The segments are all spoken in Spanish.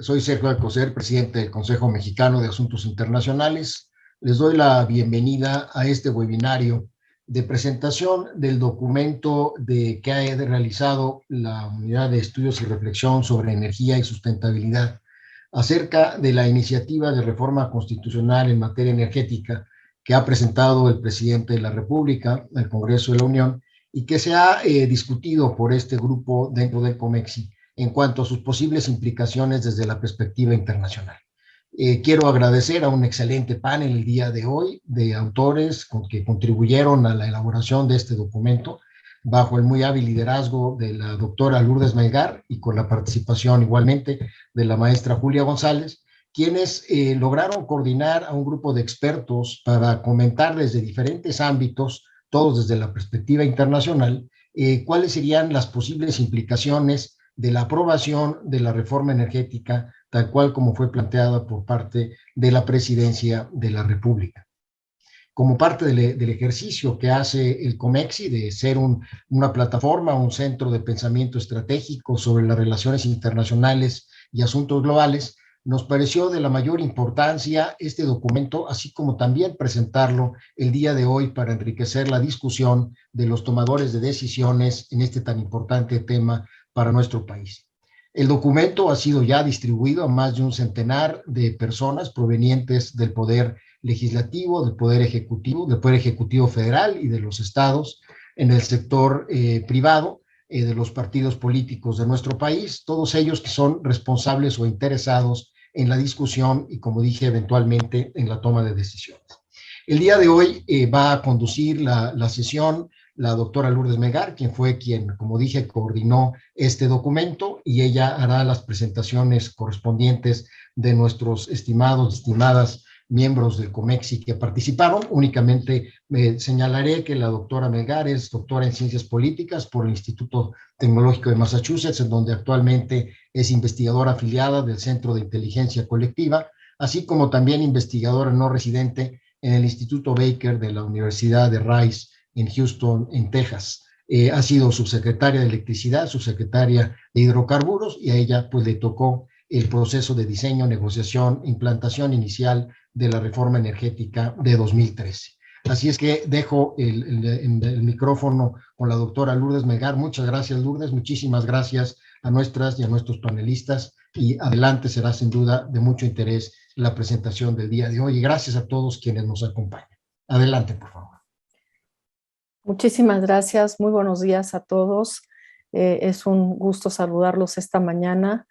Soy Sergio Alcocer, presidente del Consejo Mexicano de Asuntos Internacionales. Les doy la bienvenida a este webinario de presentación del documento que ha realizado la Unidad de Estudios y Reflexión sobre Energía y Sustentabilidad acerca de la iniciativa de reforma constitucional en materia energética que ha presentado el presidente de la República al Congreso de la Unión y que se ha discutido por este grupo dentro del COMEXI en cuanto a sus posibles implicaciones desde la perspectiva internacional. Quiero agradecer a un excelente panel el día de hoy de autores que contribuyeron a la elaboración de este documento bajo el muy hábil liderazgo de la doctora Lourdes Melgar y con la participación igualmente de la maestra Julia González, quienes lograron coordinar a un grupo de expertos para comentar desde diferentes ámbitos, todos desde la perspectiva internacional, cuáles serían las posibles implicaciones de la aprobación de la reforma energética tal cual como fue planteada por parte de la Presidencia de la República. Como parte del ejercicio que hace el COMEXI de ser una plataforma, un centro de pensamiento estratégico sobre las relaciones internacionales y asuntos globales, nos pareció de la mayor importancia este documento, así como también presentarlo el día de hoy para enriquecer la discusión de los tomadores de decisiones en este tan importante tema para nuestro país. El documento ha sido ya distribuido a más de un centenar de personas provenientes del Poder Legislativo, del Poder Ejecutivo Federal y de los estados, en el sector privado, de los partidos políticos de nuestro país, todos ellos que son responsables o interesados en la discusión y, como dije, eventualmente en la toma de decisiones. El día de hoy va a conducir la sesión la doctora Lourdes Melgar, quien, como dije, coordinó este documento, y ella hará las presentaciones correspondientes de nuestros estimadas miembros del COMEXI que participaron. Únicamente señalaré que la doctora Melgar es doctora en Ciencias Políticas por el Instituto Tecnológico de Massachusetts, en donde actualmente es investigadora afiliada del Centro de Inteligencia Colectiva, así como también investigadora no residente en el Instituto Baker de la Universidad de Rice en Houston, en Texas. Ha sido subsecretaria de Electricidad, subsecretaria de Hidrocarburos, y a ella pues le tocó el proceso de diseño, negociación, implantación inicial de la reforma energética de 2013. Así es que dejo el micrófono con la doctora Lourdes Melgar. Muchas gracias, Lourdes. Muchísimas gracias a nuestras y a nuestros panelistas. Y adelante, será sin duda de mucho interés la presentación del día de hoy. Y gracias a todos quienes nos acompañan. Adelante, por favor. Muchísimas gracias. Muy buenos días a todos. Es un gusto saludarlos esta mañana.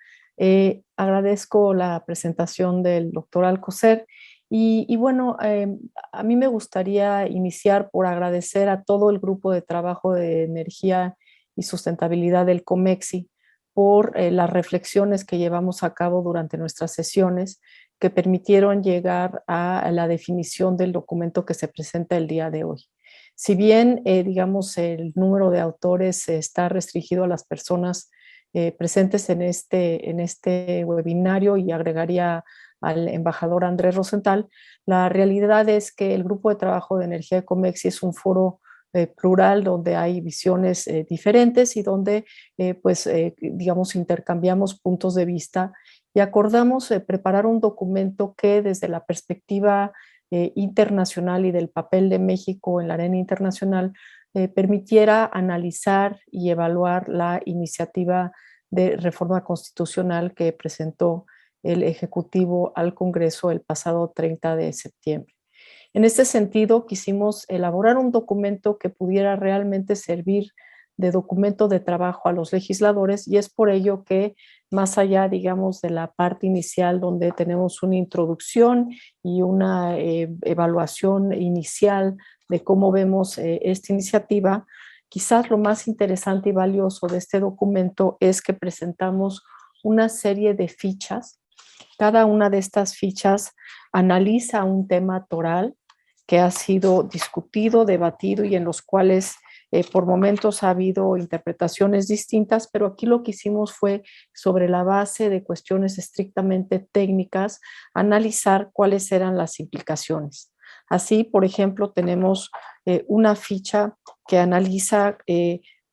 Agradezco la presentación del doctor Alcocer. Y bueno, a mí me gustaría iniciar por agradecer a todo el grupo de trabajo de energía y sustentabilidad del COMEXI por las reflexiones que llevamos a cabo durante nuestras sesiones que permitieron llegar a la definición del documento que se presenta el día de hoy. Si bien, digamos, el número de autores está restringido a las personas presentes en este webinario, y agregaría al embajador Andrés Rosenthal, la realidad es que el Grupo de Trabajo de Energía de COMEXI es un foro plural donde hay visiones diferentes y donde, digamos, intercambiamos puntos de vista y acordamos preparar un documento que desde la perspectiva internacional y del papel de México en la arena internacional permitiera analizar y evaluar la iniciativa de reforma constitucional que presentó el Ejecutivo al Congreso el pasado 30 de septiembre. En este sentido, quisimos elaborar un documento que pudiera realmente servir de documento de trabajo a los legisladores, y es por ello que, más allá, digamos, de la parte inicial donde tenemos una introducción y una evaluación inicial de cómo vemos esta iniciativa, quizás lo más interesante y valioso de este documento es que presentamos una serie de fichas. Cada una de estas fichas analiza un tema toral que ha sido discutido, debatido y en los cuales por momentos ha habido interpretaciones distintas, pero aquí lo que hicimos fue, sobre la base de cuestiones estrictamente técnicas, analizar cuáles eran las implicaciones. Así, por ejemplo, tenemos una ficha que analiza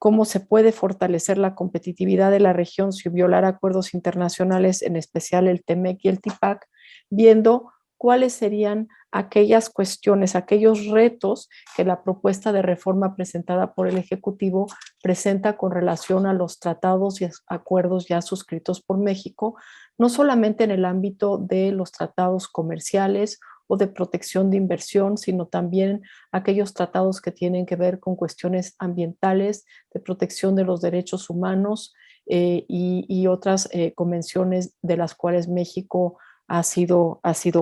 cómo se puede fortalecer la competitividad de la región sin violar acuerdos internacionales, en especial el TEMEC y el TIPAC, viendo cuáles serían aquellas cuestiones, aquellos retos que la propuesta de reforma presentada por el Ejecutivo presenta con relación a los tratados y acuerdos ya suscritos por México, no solamente en el ámbito de los tratados comerciales o de protección de inversión, sino también aquellos tratados que tienen que ver con cuestiones ambientales, de protección de los derechos humanos y otras convenciones de las cuales México ha sido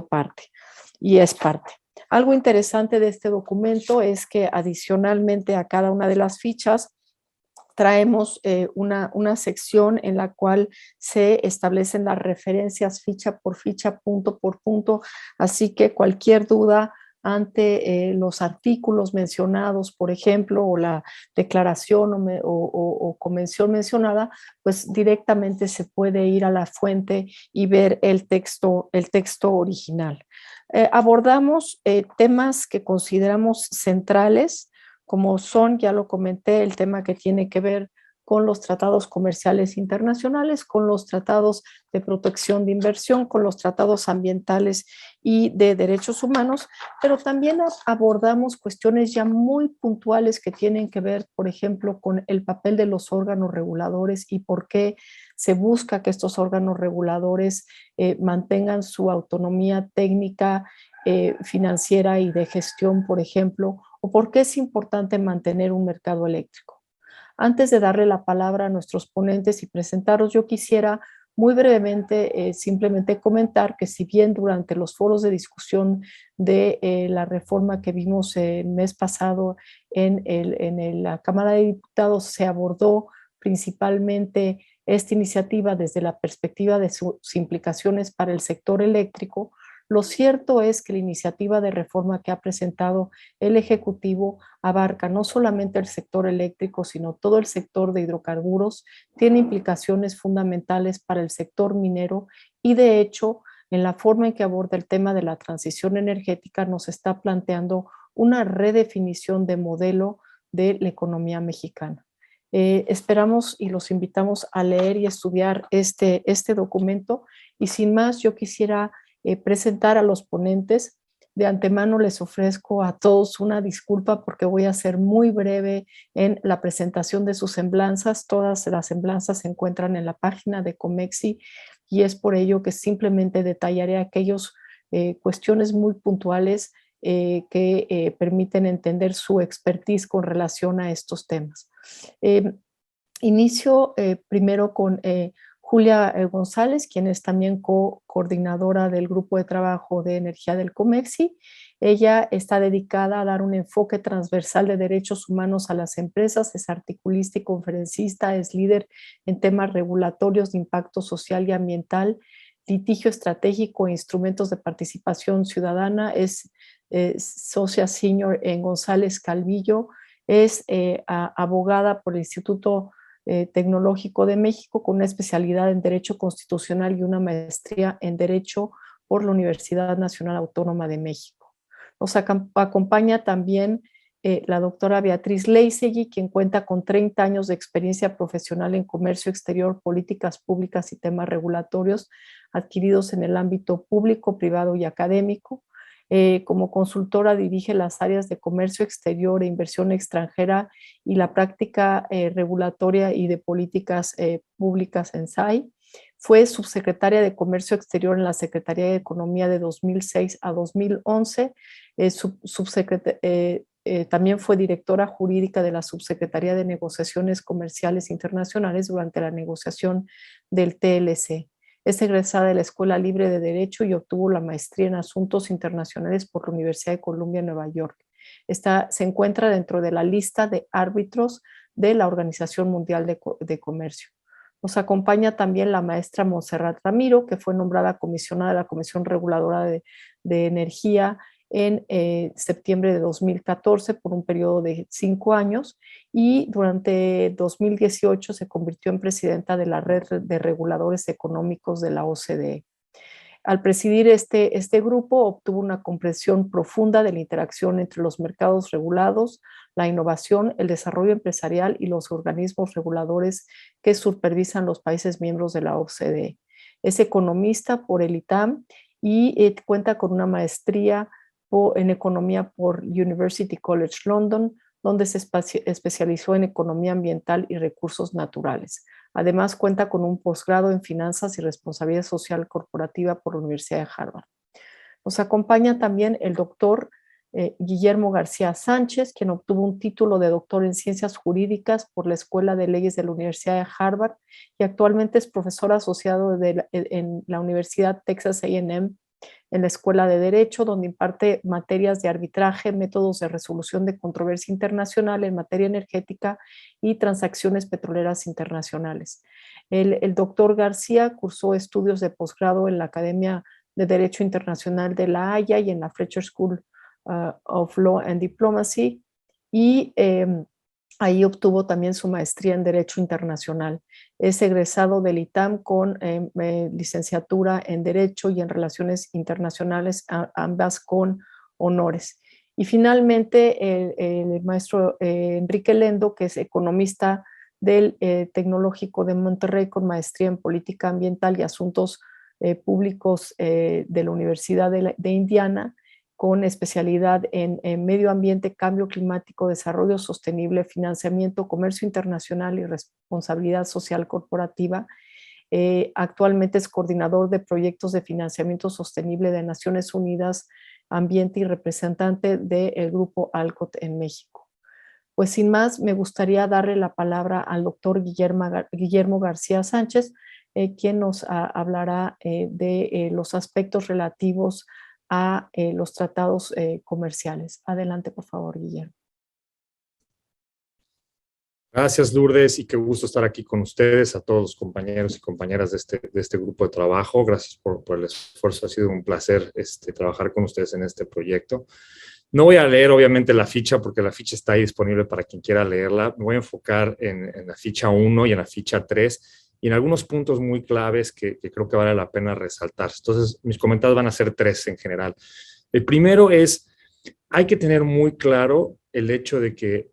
parte y es parte. Algo interesante de este documento es que adicionalmente a cada una de las fichas traemos una sección en la cual se establecen las referencias ficha por ficha, punto por punto, así que cualquier duda ante los artículos mencionados, por ejemplo, o la declaración o convención mencionada, pues directamente se puede ir a la fuente y ver el texto original. Abordamos temas que consideramos centrales, como son, ya lo comenté, el tema que tiene que ver con los tratados comerciales internacionales, con los tratados de protección de inversión, con los tratados ambientales y de derechos humanos, pero también abordamos cuestiones ya muy puntuales que tienen que ver, por ejemplo, con el papel de los órganos reguladores y por qué se busca que estos órganos reguladores mantengan su autonomía técnica, financiera y de gestión, por ejemplo, o por qué es importante mantener un mercado eléctrico. Antes de darle la palabra a nuestros ponentes y presentaros, yo quisiera muy brevemente simplemente comentar que si bien durante los foros de discusión de la reforma que vimos el mes pasado en la Cámara de Diputados se abordó principalmente esta iniciativa desde la perspectiva de sus implicaciones para el sector eléctrico, lo cierto es que la iniciativa de reforma que ha presentado el Ejecutivo abarca no solamente el sector eléctrico, sino todo el sector de hidrocarburos, tiene implicaciones fundamentales para el sector minero y de hecho, en la forma en que aborda el tema de la transición energética, nos está planteando una redefinición de modelo de la economía mexicana. Esperamos y los invitamos a leer y estudiar este documento y sin más yo quisiera presentar a los ponentes. De antemano les ofrezco a todos una disculpa porque voy a ser muy breve en la presentación de sus semblanzas. Todas las semblanzas se encuentran en la página de Comexi y es por ello que simplemente detallaré aquellas cuestiones muy puntuales que permiten entender su expertise con relación a estos temas. Inicio primero con Julia González, quien es también coordinadora del grupo de trabajo de energía del COMEXI. Ella está dedicada a dar un enfoque transversal de derechos humanos a las empresas, es articulista y conferencista, es líder en temas regulatorios de impacto social y ambiental, litigio estratégico e instrumentos de participación ciudadana, es socia senior en González Calvillo, es abogada por el Instituto Tecnológico de México con una especialidad en Derecho Constitucional y una maestría en Derecho por la Universidad Nacional Autónoma de México. Nos acompaña también la doctora Beatriz Leisegui, quien cuenta con 30 años de experiencia profesional en comercio exterior, políticas públicas y temas regulatorios adquiridos en el ámbito público, privado y académico. Como consultora dirige las áreas de comercio exterior e inversión extranjera y la práctica regulatoria y de políticas públicas en SAI. Fue subsecretaria de Comercio Exterior en la Secretaría de Economía de 2006 a 2011. También fue directora jurídica de la Subsecretaría de Negociaciones Comerciales Internacionales durante la negociación del TLC. Es egresada de la Escuela Libre de Derecho y obtuvo la maestría en Asuntos Internacionales por la Universidad de Columbia, Nueva York. Se encuentra dentro de la lista de árbitros de la Organización Mundial de Comercio. Nos acompaña también la maestra Montserrat Ramiro, que fue nombrada comisionada de la Comisión Reguladora de Energía en septiembre de 2014 por un periodo de 5 años y durante 2018 se convirtió en presidenta de la Red de Reguladores Económicos de la OCDE. Al presidir este grupo, obtuvo una comprensión profunda de la interacción entre los mercados regulados, la innovación, el desarrollo empresarial y los organismos reguladores que supervisan los países miembros de la OCDE. Es economista por el ITAM y cuenta con una maestría en economía por University College London, donde se especializó en economía ambiental y recursos naturales. Además, cuenta con un posgrado en finanzas y responsabilidad social corporativa por la Universidad de Harvard. Nos acompaña también el doctor Guillermo García Sánchez, quien obtuvo un título de doctor en ciencias jurídicas por la Escuela de Leyes de la Universidad de Harvard y actualmente es profesor asociado en la Universidad Texas A&M en la Escuela de Derecho, donde imparte materias de arbitraje, métodos de resolución de controversia internacional en materia energética y transacciones petroleras internacionales. El doctor García cursó estudios de posgrado en la Academia de Derecho Internacional de La Haya y en la Fletcher School of Law and Diplomacy, y ahí obtuvo también su maestría en Derecho Internacional. Es egresado del ITAM con licenciatura en Derecho y en Relaciones Internacionales, ambas con honores. Y finalmente el maestro Enrique Lendo, que es economista del Tecnológico de Monterrey con maestría en Política Ambiental y Asuntos Públicos de la Universidad de Indiana, con especialidad en medio ambiente, cambio climático, desarrollo sostenible, financiamiento, comercio internacional y responsabilidad social corporativa. Actualmente es coordinador de proyectos de financiamiento sostenible de Naciones Unidas, Ambiente y representante del Grupo ALCOT en México. Pues sin más, me gustaría darle la palabra al doctor Guillermo García Sánchez, quien nos hablará de los aspectos relativos a los tratados comerciales. Adelante, por favor, Guillermo. Gracias, Lourdes, y qué gusto estar aquí con ustedes, a todos los compañeros y compañeras de este grupo de trabajo. Gracias por el esfuerzo, ha sido un placer trabajar con ustedes en este proyecto. No voy a leer, obviamente, la ficha, porque la ficha está ahí disponible para quien quiera leerla. Me voy a enfocar en la ficha 1 y en la ficha 3, y en algunos puntos muy claves que creo que vale la pena resaltar. Entonces, mis comentarios van a ser 3 en general. El primero es, hay que tener muy claro el hecho de que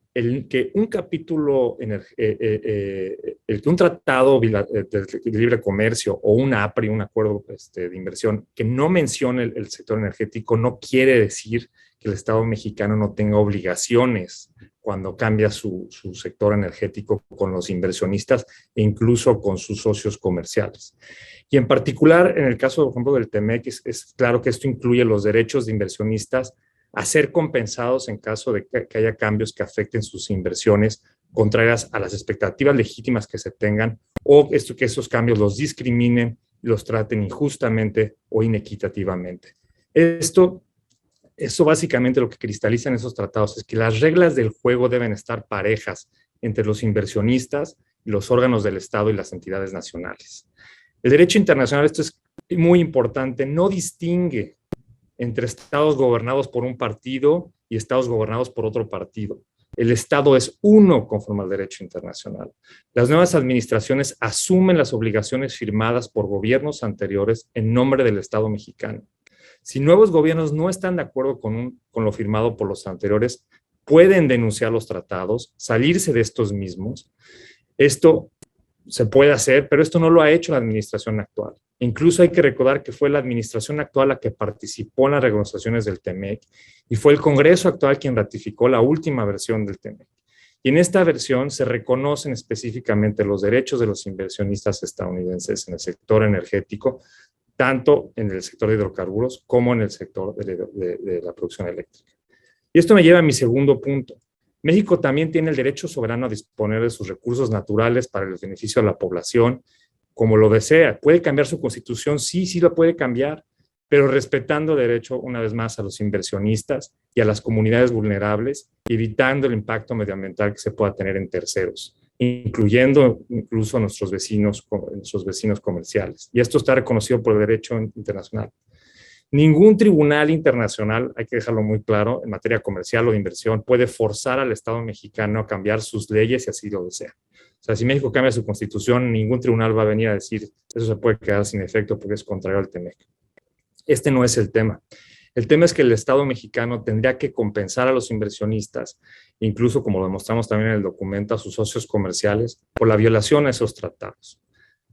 un capítulo, un tratado de libre comercio o un APRI, un acuerdo de inversión, que no mencione el sector energético, no quiere decir que el Estado mexicano no tenga obligaciones cuando cambia su sector energético con los inversionistas e incluso con sus socios comerciales. Y en particular, en el caso, por ejemplo, del TEMEC, es claro que esto incluye los derechos de inversionistas a ser compensados en caso de que haya cambios que afecten sus inversiones contrarias a las expectativas legítimas que se tengan, o que esos cambios los discriminen, los traten injustamente o inequitativamente. Eso básicamente lo que cristaliza en esos tratados es que las reglas del juego deben estar parejas entre los inversionistas y los órganos del Estado y las entidades nacionales. El derecho internacional, esto es muy importante, no distingue entre estados gobernados por un partido y estados gobernados por otro partido. El Estado es uno conforme al derecho internacional. Las nuevas administraciones asumen las obligaciones firmadas por gobiernos anteriores en nombre del Estado mexicano. Si nuevos gobiernos no están de acuerdo con lo firmado por los anteriores, pueden denunciar los tratados, salirse de estos mismos. Esto se puede hacer, pero esto no lo ha hecho la administración actual. Incluso hay que recordar que fue la administración actual la que participó en las renegociaciones del TEMEC y fue el Congreso actual quien ratificó la última versión del TEMEC. Y en esta versión se reconocen específicamente los derechos de los inversionistas estadounidenses en el sector energético, tanto en el sector de hidrocarburos como en el sector de la producción eléctrica. Y esto me lleva a mi segundo punto. México también tiene el derecho soberano a disponer de sus recursos naturales para el beneficio de la población, como lo desea. ¿Puede cambiar su constitución? Sí, sí lo puede cambiar, pero respetando derecho, una vez más, a los inversionistas y a las comunidades vulnerables, evitando el impacto medioambiental que se pueda tener en terceros, incluyendo incluso a nuestros vecinos comerciales. Y esto está reconocido por el derecho internacional. Ningún tribunal internacional, hay que dejarlo muy claro, en materia comercial o de inversión, puede forzar al Estado mexicano a cambiar sus leyes si así lo desea. O sea, si México cambia su constitución, ningún tribunal va a venir a decir eso se puede quedar sin efecto porque es contrario al TEMEC. Este no es el tema. El tema es que el Estado mexicano tendría que compensar a los inversionistas, incluso como lo demostramos también en el documento, a sus socios comerciales, por la violación a esos tratados.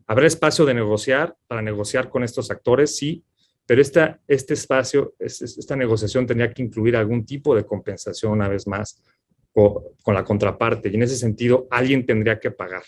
¿Habrá espacio de negociar para negociar con estos actores? Sí, pero este espacio, esta negociación tendría que incluir algún tipo de compensación una vez más con la contraparte, y en ese sentido alguien tendría que pagar.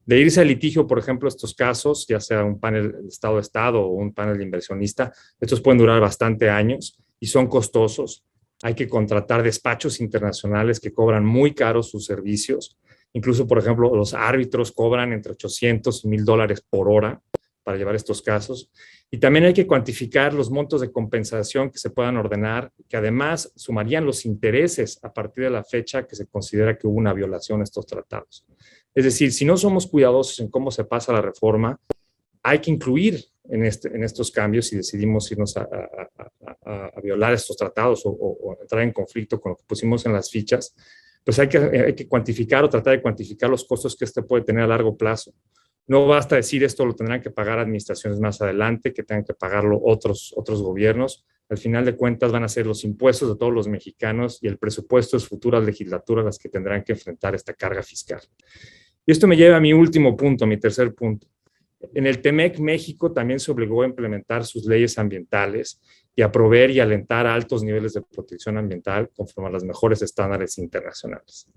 De irse al litigio, por ejemplo, estos casos, ya sea un panel de Estado a Estado o un panel de inversionista, estos pueden durar bastante años y son costosos. Hay que contratar despachos internacionales que cobran muy caros sus servicios. Incluso, por ejemplo, los árbitros cobran entre 800 y $1,000 por hora para llevar estos casos. Y también hay que cuantificar los montos de compensación que se puedan ordenar, que además sumarían los intereses a partir de la fecha que se considera que hubo una violación a estos tratados. Es decir, si no somos cuidadosos en cómo se pasa la reforma, hay que incluir en estos cambios, si decidimos irnos a violar estos tratados o entrar en conflicto con lo que pusimos en las fichas, pues hay que cuantificar o tratar de cuantificar los costos que puede tener a largo plazo. No basta decir esto lo tendrán que pagar administraciones más adelante, que tengan que pagarlo otros gobiernos. Al final de cuentas van a ser los impuestos de todos los mexicanos y el presupuesto de futuras legislaturas las que tendrán que enfrentar esta carga fiscal. Y esto me lleva a mi último punto, mi tercer punto. En el TEMEC, México también se obligó a implementar sus leyes ambientales y a proveer y alentar altos niveles de protección ambiental conforme a los mejores estándares internacionales.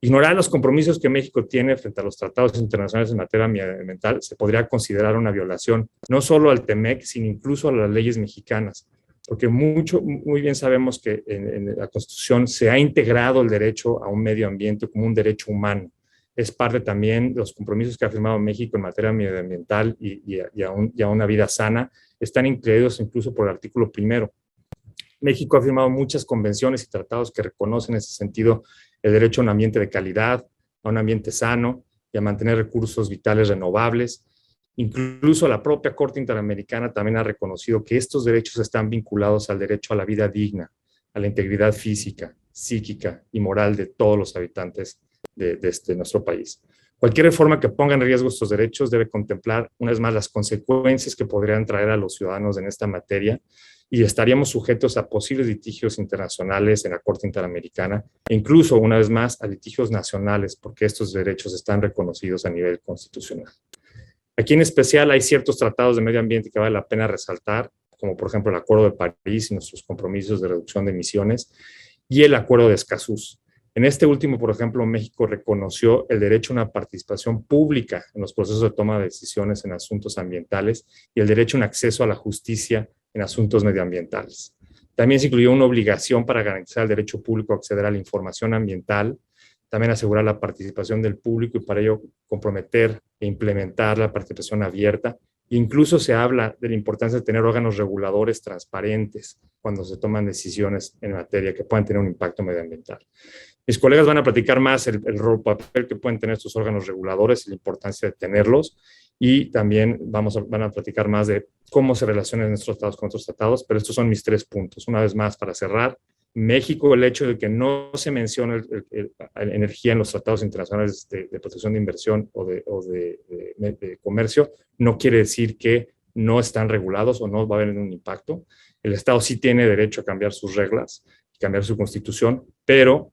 Ignorar los compromisos que México tiene frente a los tratados internacionales en materia ambiental se podría considerar una violación no solo al TEMEC, sino incluso a las leyes mexicanas, porque muy bien sabemos que en la Constitución se ha integrado el derecho a un medio ambiente como un derecho humano. Es parte también de los compromisos que ha firmado México en materia medioambiental y a una vida sana, están incluidos incluso por el artículo 1. México ha firmado muchas convenciones y tratados que reconocen en ese sentido el derecho a un ambiente de calidad, a un ambiente sano y a mantener recursos vitales renovables. Incluso la propia Corte Interamericana también ha reconocido que estos derechos están vinculados al derecho a la vida digna, a la integridad física, psíquica y moral de todos los habitantes de nuestro país. Cualquier reforma que ponga en riesgo estos derechos debe contemplar, una vez más, las consecuencias que podrían traer a los ciudadanos en esta materia y estaríamos sujetos a posibles litigios internacionales en la Corte Interamericana e incluso, una vez más, a litigios nacionales porque estos derechos están reconocidos a nivel constitucional. Aquí en especial hay ciertos tratados de medio ambiente que vale la pena resaltar, como por ejemplo el Acuerdo de París y nuestros compromisos de reducción de emisiones y el Acuerdo de Escazú. En este último, por ejemplo, México reconoció el derecho a una participación pública en los procesos de toma de decisiones en asuntos ambientales y el derecho a un acceso a la justicia en asuntos medioambientales. También se incluyó una obligación para garantizar el derecho público a acceder a la información ambiental, también asegurar la participación del público y para ello comprometer e implementar la participación abierta. Incluso se habla de la importancia de tener órganos reguladores transparentes cuando se toman decisiones en materia que puedan tener un impacto medioambiental. Mis colegas van a platicar más el papel que pueden tener estos órganos reguladores y la importancia de tenerlos, y también van a platicar más de cómo se relacionan nuestros tratados con otros tratados, pero estos son mis 3 puntos. Una vez más, para cerrar, México, el hecho de que no se mencione energía en los tratados internacionales de protección de inversión o de comercio, no quiere decir que no están regulados o no va a haber un impacto. El Estado sí tiene derecho a cambiar sus reglas, cambiar su constitución, pero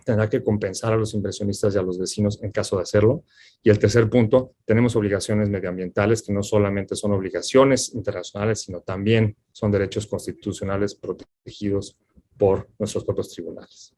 tendrá que compensar a los inversionistas y a los vecinos en caso de hacerlo. Y el tercer punto, tenemos obligaciones medioambientales que no solamente son obligaciones internacionales, sino también son derechos constitucionales protegidos por nuestros propios tribunales.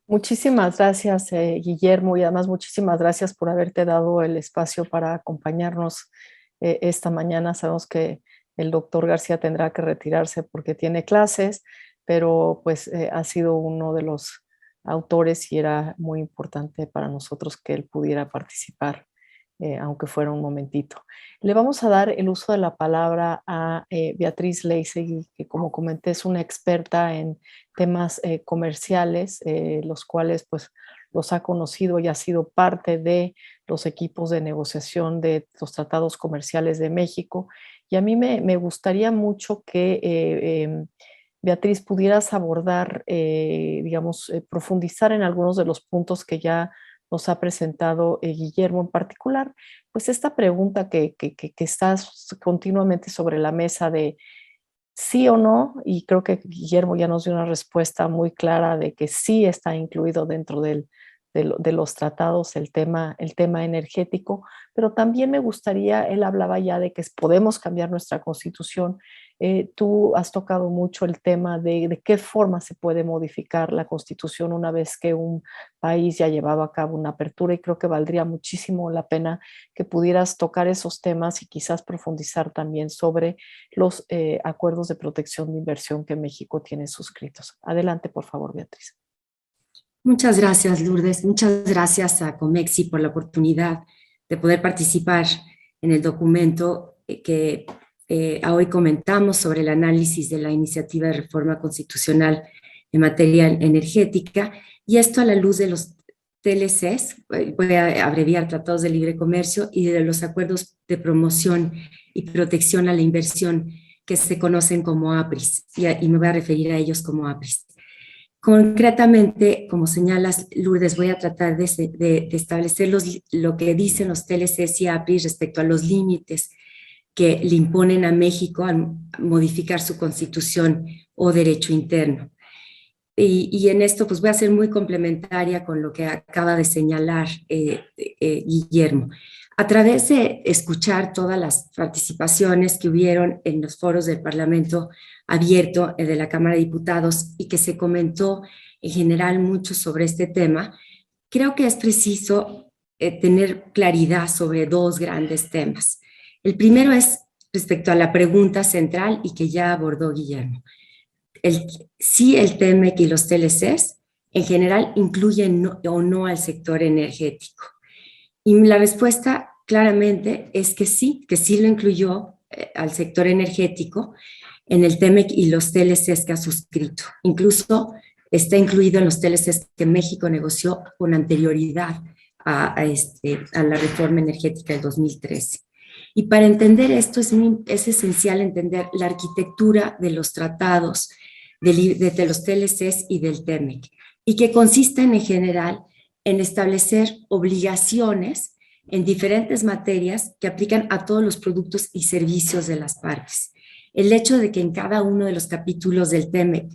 Muchísimas gracias, Guillermo, y además muchísimas gracias por haberte dado el espacio para acompañarnos esta mañana. Sabemos que el doctor García tendrá que retirarse porque tiene clases, pero pues ha sido uno de los autores y era muy importante para nosotros que él pudiera participar, aunque fuera un momentito. Le vamos a dar el uso de la palabra a Beatriz Leisegui, que como comenté es una experta en temas comerciales, los cuales pues los ha conocido y ha sido parte de los equipos de negociación de los tratados comerciales de México. Y a mí me gustaría mucho que Beatriz, pudieras abordar, digamos, profundizar en algunos de los puntos que ya nos ha presentado Guillermo en particular, pues esta pregunta que está continuamente sobre la mesa de sí o no, y creo que Guillermo ya nos dio una respuesta muy clara de que sí está incluido dentro de los tratados el tema energético, pero también me gustaría, él hablaba ya de que podemos cambiar nuestra constitución. Tú has tocado mucho el tema de qué forma se puede modificar la constitución una vez que un país ya ha llevado a cabo una apertura, y creo que valdría muchísimo la pena que pudieras tocar esos temas y quizás profundizar también sobre los acuerdos de protección de inversión que México tiene suscritos. Adelante, por favor, Beatriz. Muchas gracias, Lourdes. Muchas gracias a Comexi por la oportunidad de poder participar en el documento que hoy comentamos sobre el análisis de la iniciativa de reforma constitucional en materia energética, y esto a la luz de los TLCs, voy a abreviar, Tratados de Libre Comercio, y de los acuerdos de promoción y protección a la inversión que se conocen como APRIS, y me voy a referir a ellos como APRIS. Concretamente, como señalas, Lourdes, voy a tratar de establecer lo que dicen los TLCs y APRIS respecto a los límites que le imponen a México al modificar su constitución o derecho interno. Y en esto pues voy a ser muy complementaria con lo que acaba de señalar Guillermo. A través de escuchar todas las participaciones que hubieron en los foros del Parlamento Abierto de la Cámara de Diputados y que se comentó en general mucho sobre este tema, creo que es preciso tener claridad sobre dos grandes temas. El primero es respecto a la pregunta central y que ya abordó Guillermo. Si el TEMEC y los TLCs en general incluyen o no al sector energético. Y la respuesta claramente es que sí lo incluyó al sector energético en el TEMEC y los TLCs que ha suscrito. Incluso está incluido en los TLCs que México negoció con anterioridad a la reforma energética del 2013. Y para entender esto es esencial entender la arquitectura de los tratados de los TLCs y del TEMEC, y que consisten en general en establecer obligaciones en diferentes materias que aplican a todos los productos y servicios de las partes. El hecho de que en cada uno de los capítulos del TEMEC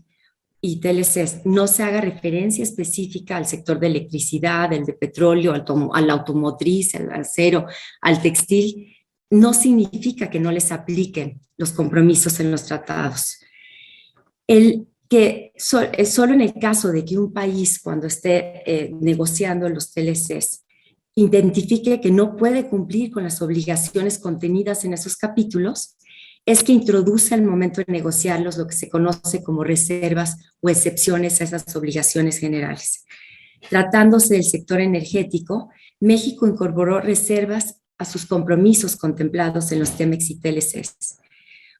y TLCs no se haga referencia específica al sector de electricidad, el de petróleo, a la automotriz, al acero, al textil, no significa que no les apliquen los compromisos en los tratados. Solo en el caso de que un país, cuando esté negociando los TLCs, identifique que no puede cumplir con las obligaciones contenidas en esos capítulos, es que introduce al momento de negociarlos lo que se conoce como reservas o excepciones a esas obligaciones generales. Tratándose del sector energético, México incorporó reservas a sus compromisos contemplados en los TEMEC y TLCs.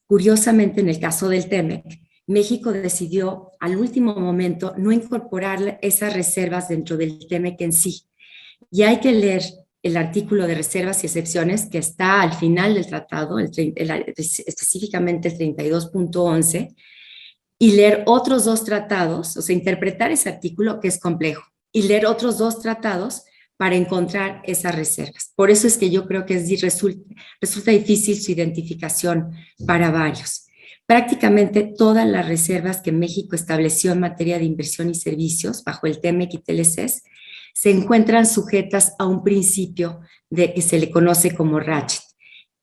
Curiosamente, en el caso del TEMEC, México decidió al último momento no incorporar esas reservas dentro del TEMEC en sí. Y hay que leer el artículo de reservas y excepciones que está al final del tratado, específicamente el 32.11, y leer otros dos tratados, o sea, interpretar ese artículo que es complejo, y leer otros dos tratados para encontrar esas reservas. Por eso es que yo creo que resulta difícil su identificación para varios. Prácticamente todas las reservas que México estableció en materia de inversión y servicios bajo el TEMEC y TLCs se encuentran sujetas a un principio que se le conoce como ratchet.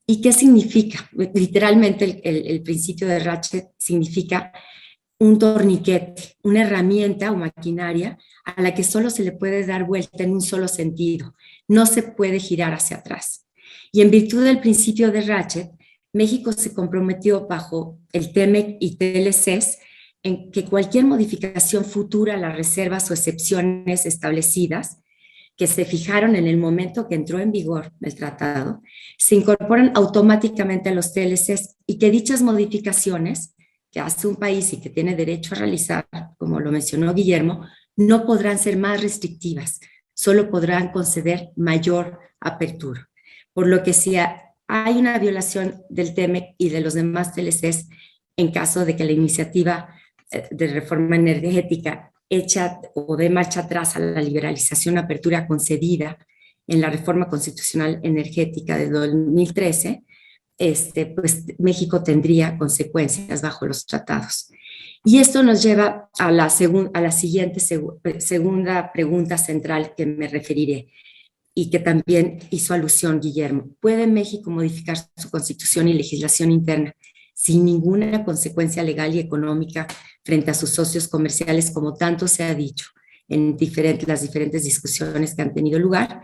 ¿Y qué significa? Literalmente el principio de ratchet significa un torniquete, una herramienta o maquinaria a la que solo se le puede dar vuelta en un solo sentido, no se puede girar hacia atrás. Y en virtud del principio de ratchet, México se comprometió bajo el TEMEC y TLCs en que cualquier modificación futura a las reservas o excepciones establecidas que se fijaron en el momento que entró en vigor el tratado, se incorporan automáticamente a los TLCs y que dichas modificaciones que hace un país y que tiene derecho a realizar, como lo mencionó Guillermo, no podrán ser más restrictivas, solo podrán conceder mayor apertura. Por lo que si hay una violación del TEMEC y de los demás TLCs, en caso de que la iniciativa de reforma energética hecha o de marcha atrás a la liberalización, apertura concedida en la reforma constitucional energética de 2013, pues México tendría consecuencias bajo los tratados. Y esto nos lleva a la siguiente segunda pregunta central que me referiré y que también hizo alusión Guillermo. ¿Puede México modificar su constitución y legislación interna sin ninguna consecuencia legal y económica frente a sus socios comerciales, como tanto se ha dicho en las diferentes discusiones que han tenido lugar?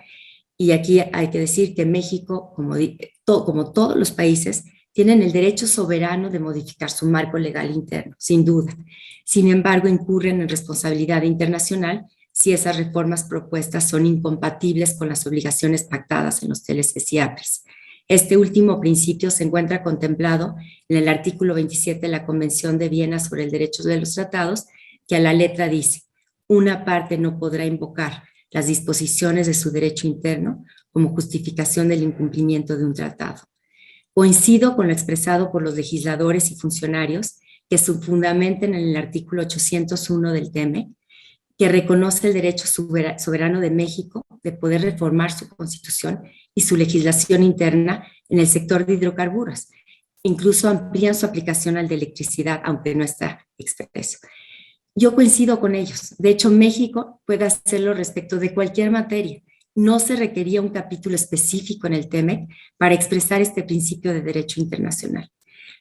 Y aquí hay que decir que México, como todos los países, tienen el derecho soberano de modificar su marco legal interno, sin duda. Sin embargo, incurren en responsabilidad internacional si esas reformas propuestas son incompatibles con las obligaciones pactadas en los TLCs y APRIs. Este último principio se encuentra contemplado en el artículo 27 de la Convención de Viena sobre el Derecho de los Tratados, que a la letra dice: una parte no podrá invocar las disposiciones de su derecho interno como justificación del incumplimiento de un tratado. Coincido con lo expresado por los legisladores y funcionarios que se fundamenten en el artículo 801 del TEMEC, que reconoce el derecho soberano de México de poder reformar su constitución y su legislación interna en el sector de hidrocarburos. Incluso amplían su aplicación al de electricidad, aunque no está expreso. Yo coincido con ellos. De hecho, México puede hacerlo respecto de cualquier materia. No se requería un capítulo específico en el TEMEC para expresar este principio de derecho internacional.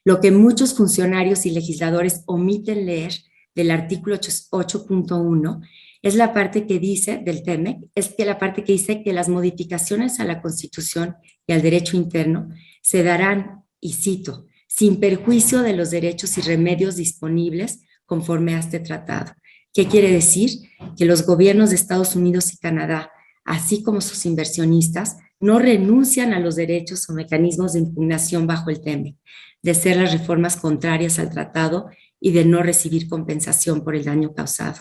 Lo que muchos funcionarios y legisladores omiten leer del artículo 8.1 es la parte que dice del TEMEC, es que la parte que dice que las modificaciones a la Constitución y al derecho interno se darán, y cito, sin perjuicio de los derechos y remedios disponibles conforme a este tratado. ¿Qué quiere decir? Que los gobiernos de Estados Unidos y Canadá, así como sus inversionistas, no renuncian a los derechos o mecanismos de impugnación bajo el TEMEC, de ser las reformas contrarias al tratado y de no recibir compensación por el daño causado.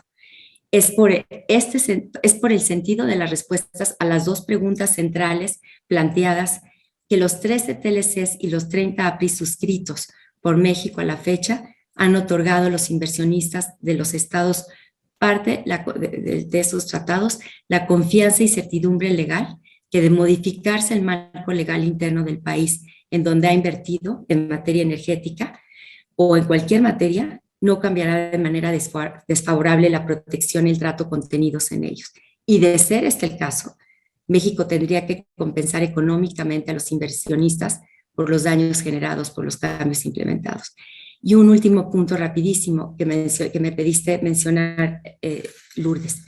Es por el sentido de las respuestas a las dos preguntas centrales planteadas que los 13 TLCs y los 30 APRIs suscritos por México a la fecha han otorgado a los inversionistas de los estados parte de esos tratados la confianza y certidumbre legal que de modificarse el marco legal interno del país en donde ha invertido en materia energética o en cualquier materia, no cambiará de manera desfavorable la protección y el trato contenidos en ellos. Y de ser este el caso, México tendría que compensar económicamente a los inversionistas por los daños generados por los cambios implementados. Y un último punto rapidísimo que me pediste mencionar, Lourdes.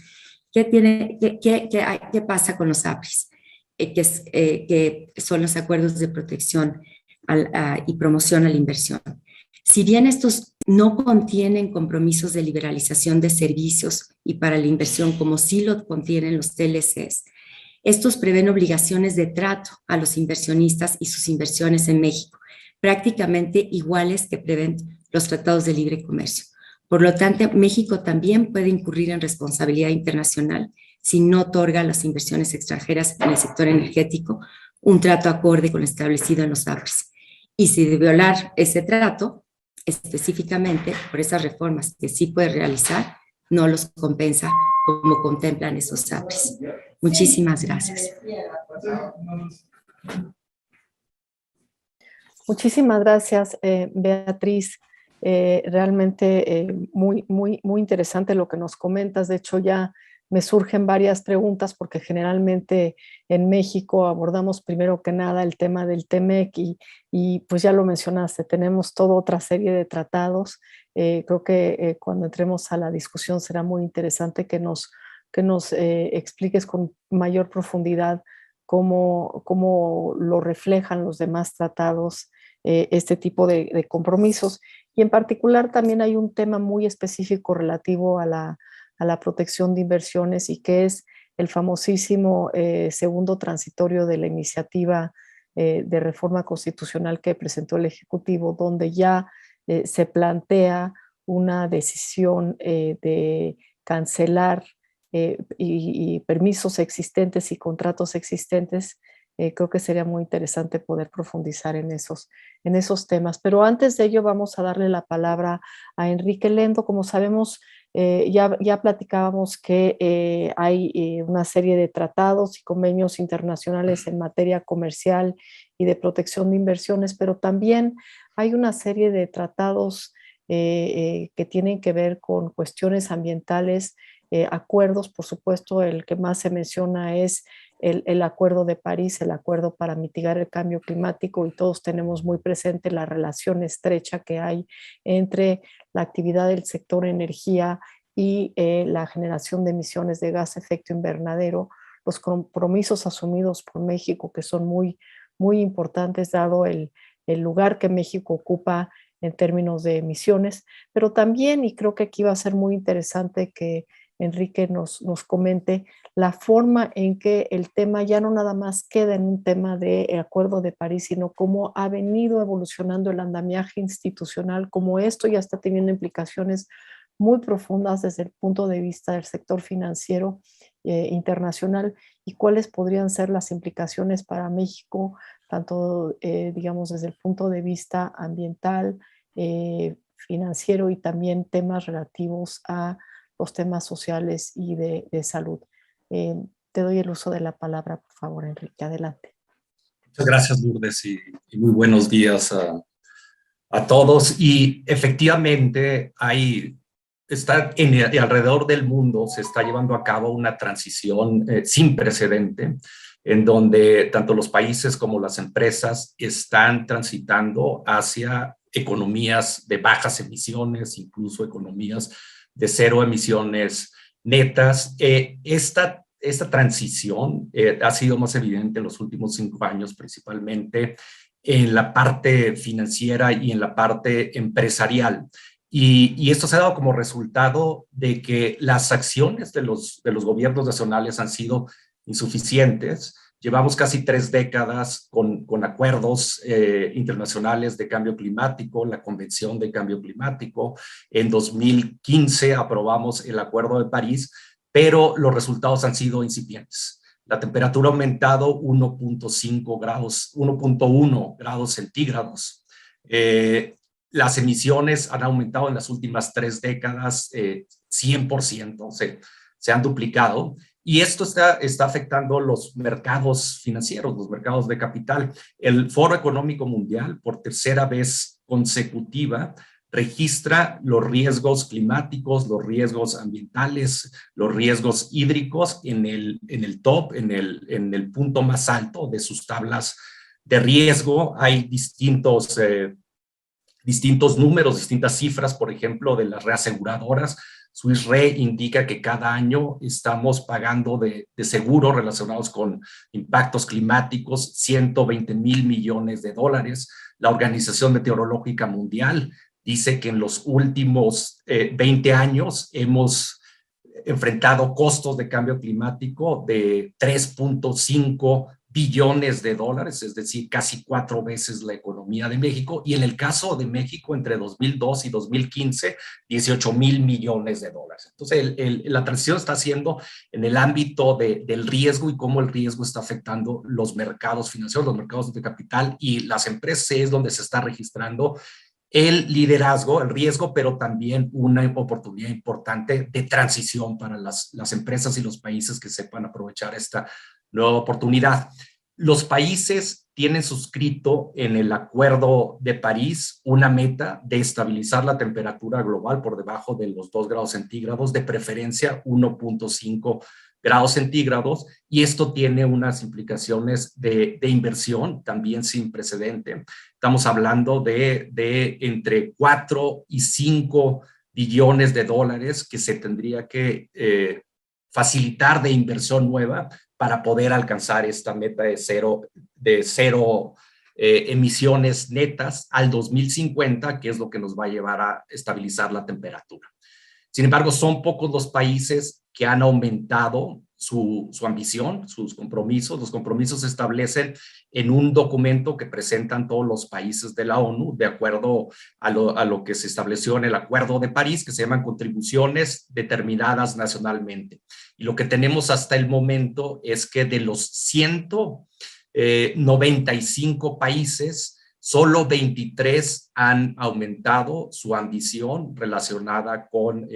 ¿Qué pasa con los APRIs? Que son los acuerdos de protección y promoción a la inversión. Si bien estos no contienen compromisos de liberalización de servicios y para la inversión como sí lo contienen los TLCs, estos prevén obligaciones de trato a los inversionistas y sus inversiones en México, prácticamente iguales que prevén los tratados de libre comercio. Por lo tanto, México también puede incurrir en responsabilidad internacional si no otorga a las inversiones extranjeras en el sector energético un trato acorde con lo establecido en los APRIs. Y si de violar ese trato, específicamente por esas reformas que sí puede realizar, no los compensa como contemplan esos APRIs. Muchísimas gracias. Muchísimas gracias, Beatriz. Realmente muy interesante lo que nos comentas. De hecho, ya me surgen varias preguntas porque generalmente en México abordamos primero que nada el tema del TEMEC y pues ya lo mencionaste, tenemos toda otra serie de tratados. Creo que cuando entremos a la discusión será muy interesante que nos expliques con mayor profundidad cómo lo reflejan los demás tratados, este tipo de compromisos. Y en particular también hay un tema muy específico relativo a la protección de inversiones y que es el famosísimo segundo transitorio de la iniciativa de reforma constitucional que presentó el Ejecutivo, donde ya se plantea una decisión de cancelar y permisos existentes y contratos existentes. Creo que sería muy interesante poder profundizar en esos temas. Pero antes de ello vamos a darle la palabra a Enrique Lendo. Como sabemos, Ya platicábamos que hay una serie de tratados y convenios internacionales en materia comercial y de protección de inversiones, pero también hay una serie de tratados que tienen que ver con cuestiones ambientales, acuerdos, por supuesto, el que más se menciona es el Acuerdo de París, el acuerdo para mitigar el cambio climático, y todos tenemos muy presente la relación estrecha que hay entre la actividad del sector energía y la generación de emisiones de gas efecto invernadero, los compromisos asumidos por México, que son muy, muy importantes dado el lugar que México ocupa en términos de emisiones, pero también, y creo que aquí va a ser muy interesante que Enrique nos comente la forma en que el tema ya no nada más queda en un tema de Acuerdo de París, sino cómo ha venido evolucionando el andamiaje institucional, cómo esto ya está teniendo implicaciones muy profundas desde el punto de vista del sector financiero internacional, y cuáles podrían ser las implicaciones para México, tanto digamos desde el punto de vista ambiental, financiero, y también temas relativos a los temas sociales y de salud. Te doy el uso de la palabra, por favor, Enrique, adelante. Muchas gracias, Lourdes, y muy buenos días a todos. Y efectivamente, alrededor del mundo se está llevando a cabo una transición sin precedente, en donde tanto los países como las empresas están transitando hacia economías de bajas emisiones, incluso economías de cero emisiones netas. Esta transición ha sido más evidente en los últimos 5 años, principalmente en la parte financiera y en la parte empresarial. Y esto se ha dado como resultado de que las acciones de los gobiernos nacionales han sido insuficientes. Llevamos casi 3 décadas con acuerdos internacionales de cambio climático, la Convención de Cambio Climático. En 2015 aprobamos el Acuerdo de París, pero los resultados han sido incipientes. La temperatura ha aumentado 1.5 grados, 1.1 grados centígrados. Las emisiones han aumentado en las últimas 3 décadas 100%, se han duplicado. Y esto está afectando los mercados financieros, los mercados de capital. El Foro Económico Mundial, por 3ª vez consecutiva, registra los riesgos climáticos, los riesgos ambientales, los riesgos hídricos en el top, en el punto más alto de sus tablas de riesgo. Hay distintos números, distintas cifras, por ejemplo, de las reaseguradoras. Swiss Re indica que cada año estamos pagando de seguros relacionados con impactos climáticos 120,000 millones de dólares. La Organización Meteorológica Mundial dice que en los últimos 20 años hemos enfrentado costos de cambio climático de 3.5 billones de dólares, es decir, casi 4 veces la economía de México. Y en el caso de México, entre 2002 y 2015, 18,000 millones de dólares. Entonces, la transición está haciendo en el ámbito del riesgo y cómo el riesgo está afectando los mercados financieros, los mercados de capital y las empresas. Es donde se está registrando el liderazgo, el riesgo, pero también una oportunidad importante de transición para las empresas y los países que sepan aprovechar esta nueva oportunidad. Los países tienen suscrito en el Acuerdo de París una meta de estabilizar la temperatura global por debajo de los 2 grados centígrados, de preferencia 1.5 grados centígrados, y esto tiene unas implicaciones de inversión también sin precedente. Estamos hablando de entre 4 y 5 billones de dólares que se tendría que facilitar de inversión nueva para poder alcanzar esta meta de cero emisiones netas al 2050, que es lo que nos va a llevar a estabilizar la temperatura. Sin embargo, son pocos los países que han aumentado su ambición, sus compromisos. Los compromisos se establecen en un documento que presentan todos los países de la ONU, de acuerdo a lo que se estableció en el Acuerdo de París, que se llaman contribuciones determinadas nacionalmente. Y lo que tenemos hasta el momento es que de los 195 países, solo 23 han aumentado su ambición relacionada con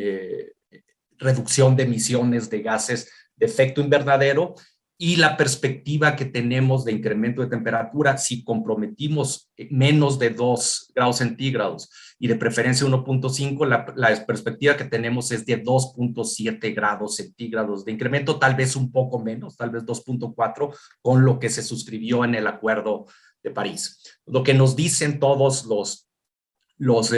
reducción de emisiones de gases de efecto invernadero, y la perspectiva que tenemos de incremento de temperatura, si comprometimos menos de 2 grados centígrados y de preferencia 1.5, la perspectiva que tenemos es de 2.7 grados centígrados de incremento, tal vez un poco menos, tal vez 2.4, con lo que se suscribió en el Acuerdo de París. Lo que nos dicen todos los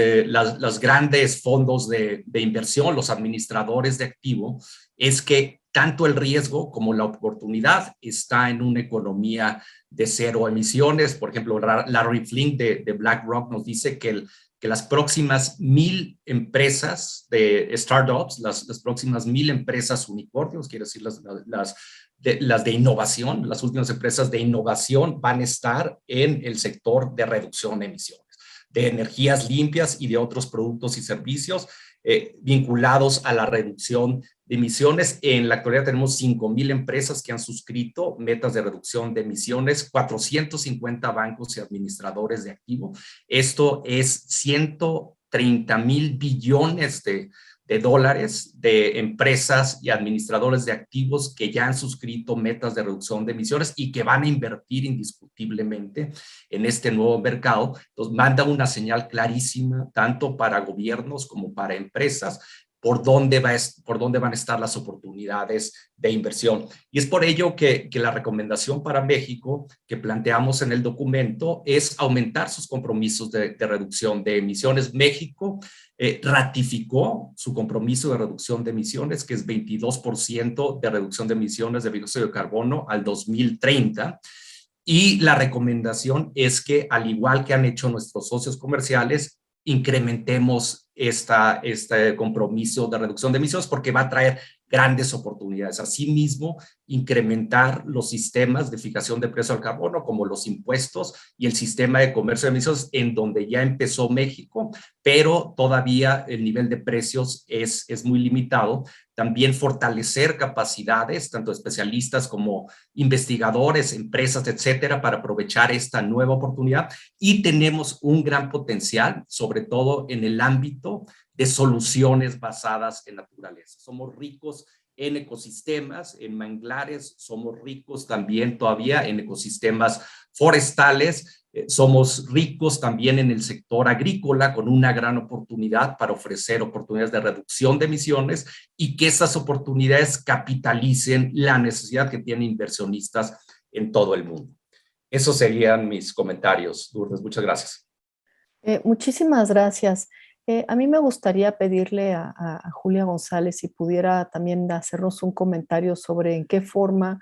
grandes fondos de inversión, los administradores de activo, es que tanto el riesgo como la oportunidad está en una economía de cero emisiones. Por ejemplo, Larry Flink de BlackRock nos dice que las próximas 1000 empresas de startups, las próximas 1000 empresas unicornios, quiere decir las de innovación, las últimas empresas de innovación van a estar en el sector de reducción de emisiones, de energías limpias y de otros productos y servicios vinculados a la reducción de emisiones. En la actualidad tenemos 5,000 empresas que han suscrito metas de reducción de emisiones, 450 bancos y administradores de activos. Esto es 130,000 billones de dólares de empresas y administradores de activos que ya han suscrito metas de reducción de emisiones y que van a invertir indiscutiblemente en este nuevo mercado. Entonces, manda una señal clarísima, tanto para gobiernos como para empresas, por dónde van a estar las oportunidades de inversión. Y es por ello que la recomendación para México que planteamos en el documento es aumentar sus compromisos de reducción de emisiones. México ratificó su compromiso de reducción de emisiones, que es 22% de reducción de emisiones de dióxido de carbono al 2030. Y la recomendación es que, al igual que han hecho nuestros socios comerciales, incrementemos este compromiso de reducción de emisiones, porque va a traer grandes oportunidades. Asimismo, incrementar los sistemas de fijación de precio al carbono, como los impuestos y el sistema de comercio de emisiones, en donde ya empezó México, pero todavía el nivel de precios es muy limitado. También fortalecer capacidades, tanto especialistas como investigadores, empresas, etcétera, para aprovechar esta nueva oportunidad. Y tenemos un gran potencial, sobre todo en el ámbito de soluciones basadas en naturaleza. Somos ricos en ecosistemas, en manglares, somos ricos también todavía en ecosistemas forestales, somos ricos también en el sector agrícola, con una gran oportunidad para ofrecer oportunidades de reducción de emisiones, y que esas oportunidades capitalicen la necesidad que tienen inversionistas en todo el mundo. Esos serían mis comentarios, Lourdes. Muchas gracias. Muchísimas gracias. A mí me gustaría pedirle a Julia González si pudiera también hacernos un comentario sobre en qué forma,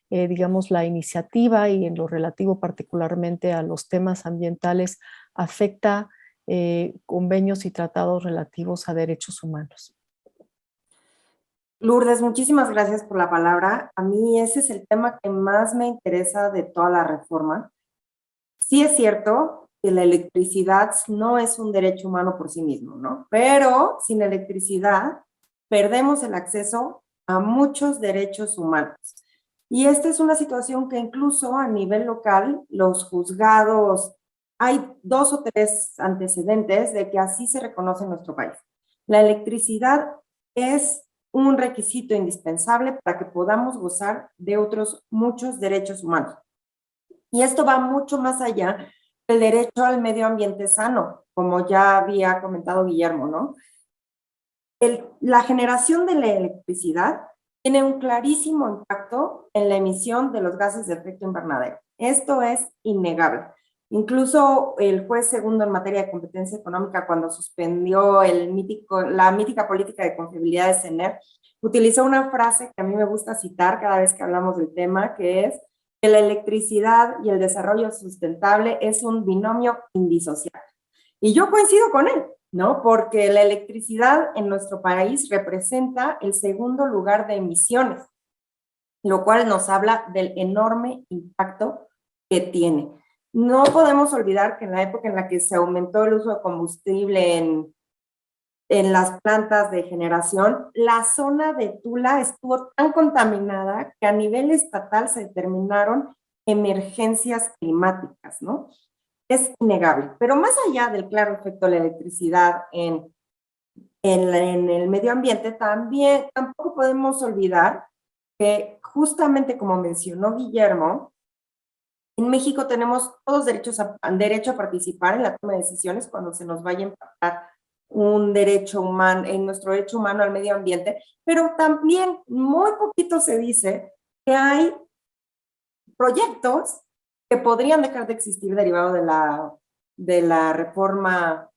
digamos, la iniciativa y en lo relativo particularmente a los temas ambientales afecta convenios y tratados relativos a derechos humanos. Lourdes, muchísimas gracias por la palabra. A mí ese es el tema que más me interesa de toda la reforma. Sí es cierto que la electricidad no es un derecho humano por sí mismo, ¿no? Pero sin electricidad perdemos el acceso a muchos derechos humanos. Y esta es una situación que incluso a nivel local, los juzgados, hay 2 o 3 antecedentes de que así se reconoce en nuestro país. La electricidad es un requisito indispensable para que podamos gozar de otros muchos derechos humanos. Y esto va mucho más allá del derecho al medio ambiente sano, como ya había comentado Guillermo, ¿no? La generación de la electricidad tiene un clarísimo impacto en la emisión de los gases de efecto invernadero. Esto es innegable. Incluso el juez segundo en materia de competencia económica, cuando suspendió la mítica política de confiabilidad de CENER, utilizó una frase que a mí me gusta citar cada vez que hablamos del tema, que es que la electricidad y el desarrollo sustentable es un binomio indisociable. Y yo coincido con él, ¿no? Porque la electricidad en nuestro país representa el segundo lugar de emisiones, lo cual nos habla del enorme impacto que tiene. No podemos olvidar que en la época en la que se aumentó el uso de combustible en las plantas de generación, la zona de Tula estuvo tan contaminada que a nivel estatal se determinaron emergencias climáticas, ¿no? Es innegable. Pero más allá del claro efecto de la electricidad en en el medio ambiente, tampoco podemos olvidar que justamente como mencionó Guillermo, en México tenemos todos derecho a participar en la toma de decisiones cuando se nos vaya a impactar un derecho humano, en nuestro derecho humano al medio ambiente, pero también muy poquito se dice que hay proyectos que podrían dejar de existir derivado de la reforma,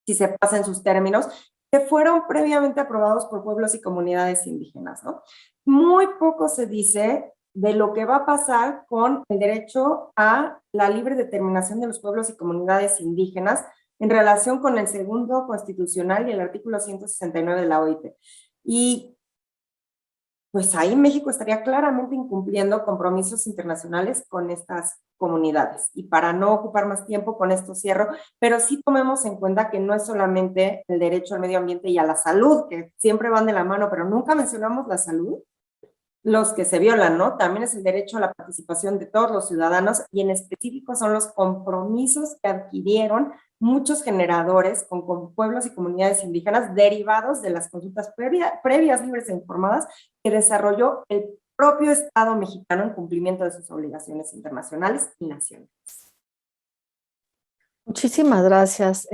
si se pasa en sus términos, que fueron previamente aprobados por pueblos y comunidades indígenas, ¿no? Muy poco se dice de lo que va a pasar con el derecho a la libre determinación de los pueblos y comunidades indígenas en relación con el segundo constitucional y el artículo 169 de la OIT. Y pues ahí México estaría claramente incumpliendo compromisos internacionales con estas comunidades. Y para no ocupar más tiempo, con esto cierro, pero sí tomemos en cuenta que no es solamente el derecho al medio ambiente y a la salud, que siempre van de la mano, pero nunca mencionamos la salud, los que se violan, ¿no? También es el derecho a la participación de todos los ciudadanos y en específico son los compromisos que adquirieron muchos generadores con pueblos y comunidades indígenas derivados de las consultas previas libres e informadas que desarrolló el propio Estado mexicano en cumplimiento de sus obligaciones internacionales y nacionales. Muchísimas gracias,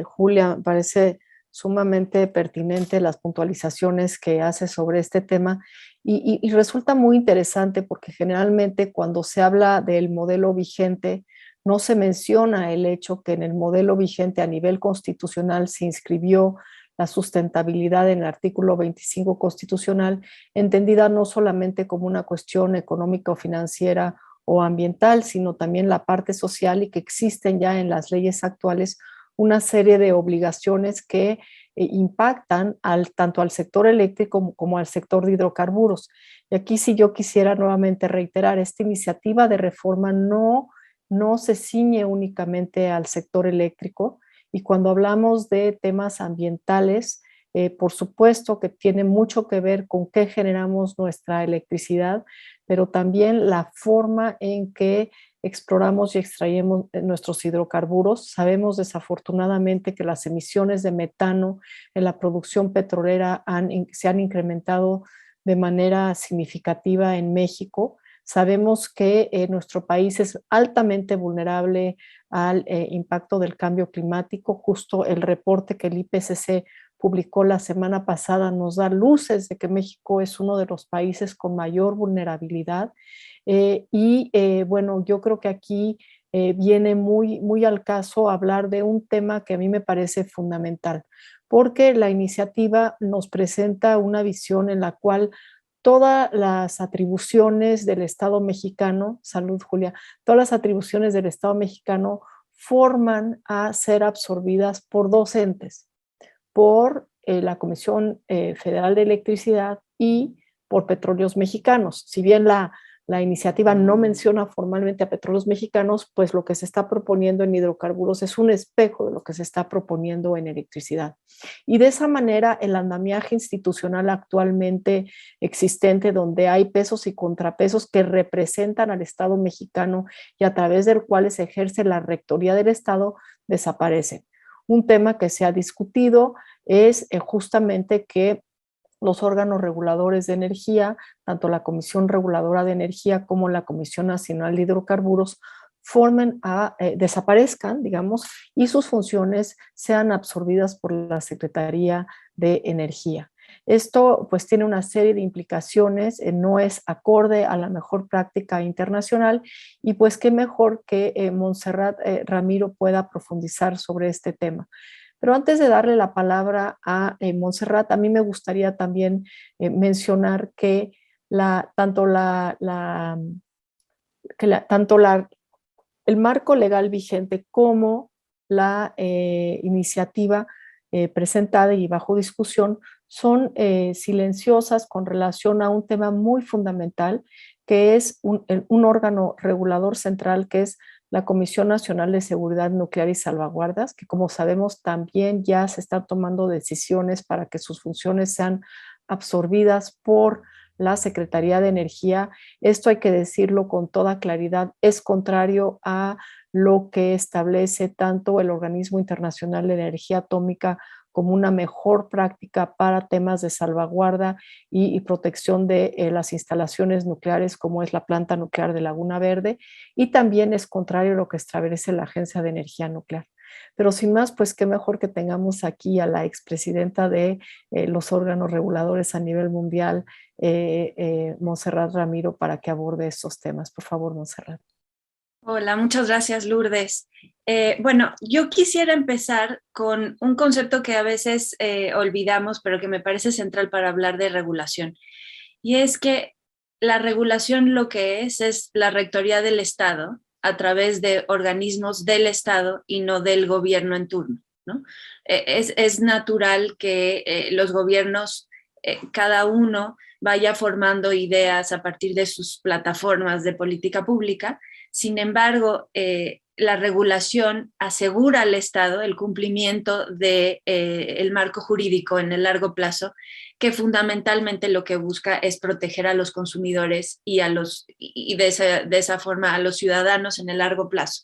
Julia. Me parece sumamente pertinente las puntualizaciones que hace sobre este tema y resulta muy interesante porque generalmente cuando se habla del modelo vigente no se menciona el hecho que en el modelo vigente a nivel constitucional se inscribió la sustentabilidad en el artículo 25 constitucional, entendida no solamente como una cuestión económica o financiera o ambiental, sino también la parte social y que existen ya en las leyes actuales una serie de obligaciones que impactan tanto al sector eléctrico como al sector de hidrocarburos. Y aquí sí yo quisiera nuevamente reiterar, esta iniciativa de reforma no se ciñe únicamente al sector eléctrico y cuando hablamos de temas ambientales, por supuesto que tiene mucho que ver con qué generamos nuestra electricidad, pero también la forma en que exploramos y extraemos nuestros hidrocarburos. Sabemos desafortunadamente que las emisiones de metano en la producción petrolera se han incrementado de manera significativa en México. Sabemos que nuestro país es altamente vulnerable al impacto del cambio climático. Justo el reporte que el IPCC publicó la semana pasada nos da luces de que México es uno de los países con mayor vulnerabilidad. Bueno, yo creo que aquí viene muy al caso hablar de un tema que a mí me parece fundamental, porque la iniciativa nos presenta una visión en la cual todas las atribuciones del Estado mexicano, salud Julia, todas las atribuciones del Estado mexicano forman a ser absorbidas por dos entes, por la Comisión Federal de Electricidad y por Petróleos Mexicanos. Si bien la iniciativa no menciona formalmente a Petróleos Mexicanos, pues lo que se está proponiendo en hidrocarburos es un espejo de lo que se está proponiendo en electricidad. Y de esa manera el andamiaje institucional actualmente existente, donde hay pesos y contrapesos que representan al Estado mexicano y a través del cual se ejerce la rectoría del Estado, desaparece. Un tema que se ha discutido es justamente que los órganos reguladores de energía, tanto la Comisión Reguladora de Energía como la Comisión Nacional de Hidrocarburos, desaparezcan, digamos, y sus funciones sean absorbidas por la Secretaría de Energía. Esto pues tiene una serie de implicaciones, no es acorde a la mejor práctica internacional y pues qué mejor que Montserrat Ramiro pueda profundizar sobre este tema. Pero antes de darle la palabra a Montserrat, a mí me gustaría también mencionar que el marco legal vigente como la iniciativa presentada y bajo discusión son silenciosas con relación a un tema muy fundamental que es un órgano regulador central que es la Comisión Nacional de Seguridad Nuclear y Salvaguardas, que como sabemos también ya se están tomando decisiones para que sus funciones sean absorbidas por la Secretaría de Energía. Esto hay que decirlo con toda claridad, es contrario a lo que establece tanto el Organismo Internacional de Energía Atómica como una mejor práctica para temas de salvaguarda y protección de las instalaciones nucleares, como es la planta nuclear de Laguna Verde, y también es contrario a lo que establece la Agencia de Energía Nuclear. Pero sin más, pues qué mejor que tengamos aquí a la expresidenta de los órganos reguladores a nivel mundial, Montserrat Ramiro, para que aborde estos temas. Por favor, Montserrat. Hola, muchas gracias, Lourdes. Bueno, yo quisiera empezar con un concepto que a veces olvidamos, pero que me parece central para hablar de regulación. Y es que la regulación lo que es la rectoría del Estado a través de organismos del Estado y no del gobierno en turno, ¿no? Es natural que los gobiernos, cada uno, vaya formando ideas a partir de sus plataformas de política pública. Sin embargo, la regulación asegura al Estado el cumplimiento del marco jurídico en el largo plazo, que fundamentalmente lo que busca es proteger a los consumidores y de esa forma a los ciudadanos en el largo plazo.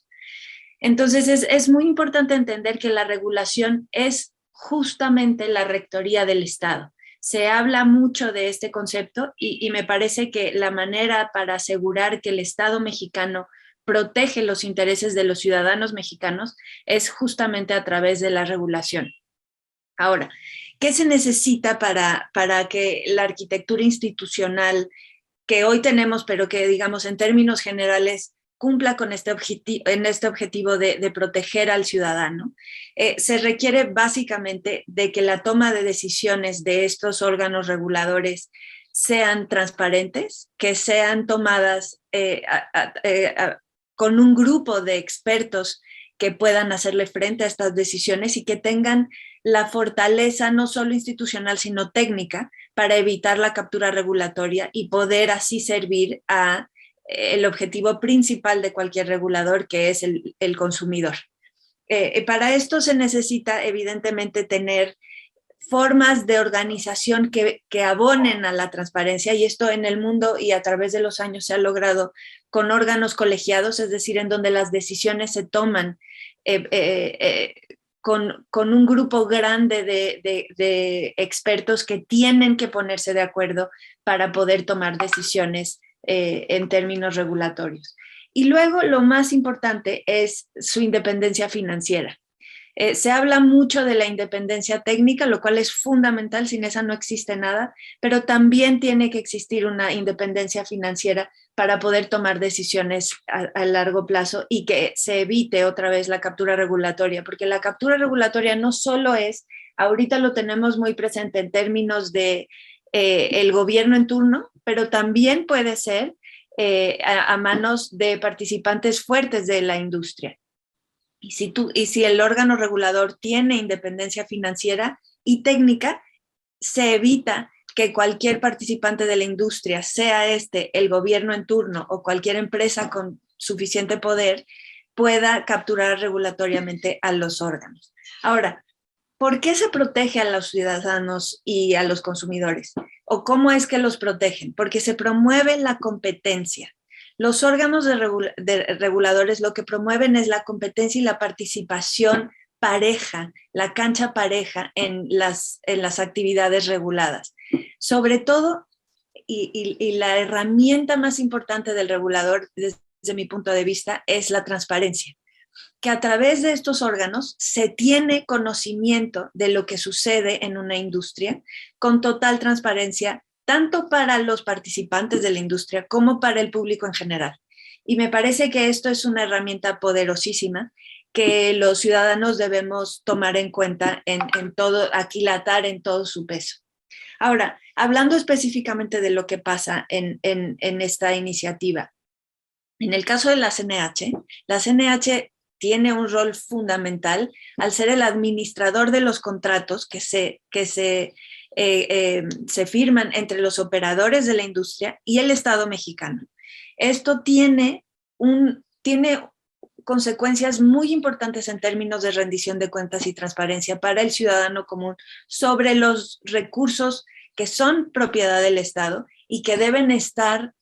Entonces es muy importante entender que la regulación es justamente la rectoría del Estado. Se habla mucho de este concepto y me parece que la manera para asegurar que el Estado mexicano protege los intereses de los ciudadanos mexicanos es justamente a través de la regulación. Ahora, ¿qué se necesita para que la arquitectura institucional que hoy tenemos, pero que, digamos, en términos generales, cumpla con este objetivo de proteger al ciudadano? Se requiere básicamente de que la toma de decisiones de estos órganos reguladores sean transparentes, que sean tomadas con un grupo de expertos que puedan hacerle frente a estas decisiones y que tengan la fortaleza no solo institucional, sino técnica para evitar la captura regulatoria y poder así servir a el objetivo principal de cualquier regulador, que es el consumidor. Para esto se necesita, evidentemente, tener formas de organización que abonen a la transparencia, y esto en el mundo y a través de los años se ha logrado con órganos colegiados, es decir, en donde las decisiones se toman con un grupo grande de expertos que tienen que ponerse de acuerdo para poder tomar decisiones en términos regulatorios. Y luego lo más importante es su independencia financiera. Se habla mucho de la independencia técnica, lo cual es fundamental, sin esa no existe nada, pero también tiene que existir una independencia financiera para poder tomar decisiones a largo plazo y que se evite otra vez la captura regulatoria, porque la captura regulatoria no solo es, ahorita lo tenemos muy presente en términos de el gobierno en turno, pero también puede ser a manos de participantes fuertes de la industria. Y si el órgano regulador tiene independencia financiera y técnica, se evita que cualquier participante de la industria, sea el gobierno en turno o cualquier empresa con suficiente poder, pueda capturar regulatoriamente a los órganos. Ahora, ¿por qué se protege a los ciudadanos y a los consumidores? ¿O cómo es que los protegen? Porque se promueve la competencia. Los órganos reguladores lo que promueven es la competencia y la participación pareja, la cancha pareja en las actividades reguladas. Sobre todo, y la herramienta más importante del regulador, desde mi punto de vista, es la transparencia. Que a través de estos órganos se tiene conocimiento de lo que sucede en una industria con total transparencia, tanto para los participantes de la industria como para el público en general. Y me parece que esto es una herramienta poderosísima que los ciudadanos debemos tomar en cuenta en todo, aquilatar en todo su peso. Ahora, hablando específicamente de lo que pasa en esta iniciativa, en el caso de la CNH tiene un rol fundamental al ser el administrador de los contratos que se firman entre los operadores de la industria y el Estado mexicano. Esto tiene consecuencias muy importantes en términos de rendición de cuentas y transparencia para el ciudadano común sobre los recursos que son propiedad del Estado y que deben estar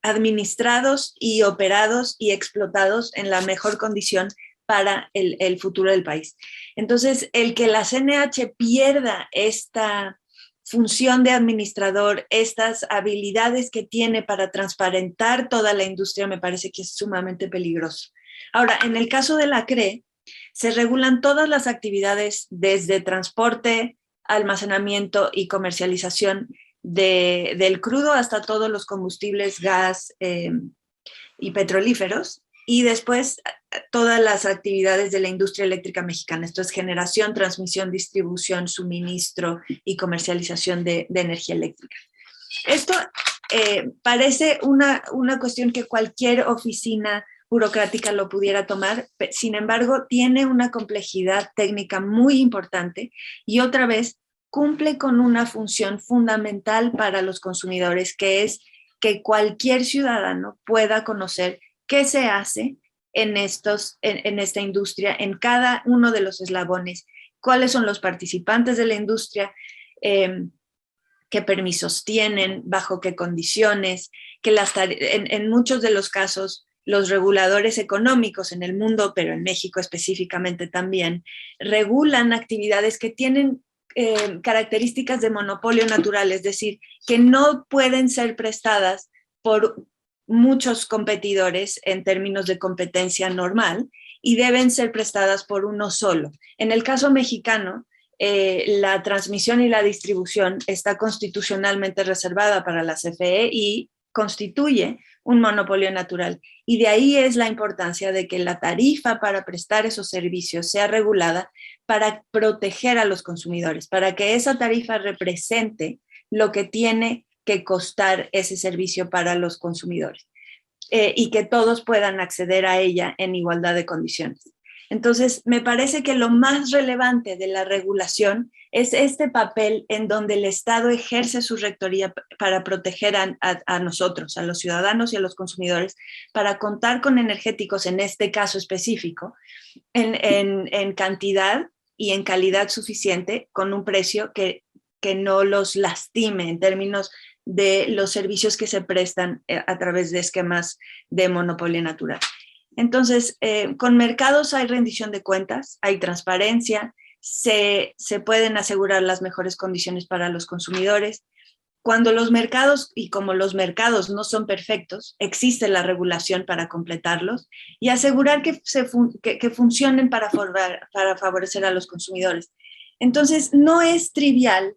administrados y operados y explotados en la mejor condición para el futuro del país. Entonces, el que la CNH pierda esta función de administrador, estas habilidades que tiene para transparentar toda la industria, me parece que es sumamente peligroso. Ahora, en el caso de la CRE, se regulan todas las actividades desde transporte, almacenamiento y comercialización del crudo hasta todos los combustibles, gas y petrolíferos, y después todas las actividades de la industria eléctrica mexicana. Esto es generación, transmisión, distribución, suministro y comercialización de energía eléctrica. Esto parece una cuestión que cualquier oficina burocrática lo pudiera tomar, sin embargo, tiene una complejidad técnica muy importante y otra vez cumple con una función fundamental para los consumidores, que es que cualquier ciudadano pueda conocer qué se hace en esta industria, en cada uno de los eslabones, cuáles son los participantes de la industria, qué permisos tienen, bajo qué condiciones, que en muchos de los casos los reguladores económicos en el mundo, pero en México específicamente también, regulan actividades que tienen características de monopolio natural, es decir, que no pueden ser prestadas por muchos competidores en términos de competencia normal y deben ser prestadas por uno solo. En el caso mexicano, la transmisión y la distribución está constitucionalmente reservada para la CFE y constituye un monopolio natural. Y de ahí es la importancia de que la tarifa para prestar esos servicios sea regulada para proteger a los consumidores, para que esa tarifa represente lo que tiene que costar ese servicio para los consumidores y que todos puedan acceder a ella en igualdad de condiciones. Entonces, me parece que lo más relevante de la regulación es este papel en donde el Estado ejerce su rectoría para proteger a nosotros, a los ciudadanos y a los consumidores, para contar con energéticos, en este caso específico, en cantidad y en calidad suficiente, con un precio que no los lastime en términos de los servicios que se prestan a través de esquemas de monopolio natural. Entonces, con mercados hay rendición de cuentas, hay transparencia, se pueden asegurar las mejores condiciones para los consumidores. Cuando los mercados, y como los mercados no son perfectos, existe la regulación para completarlos y asegurar que funcionen para favorecer a los consumidores. Entonces, no es trivial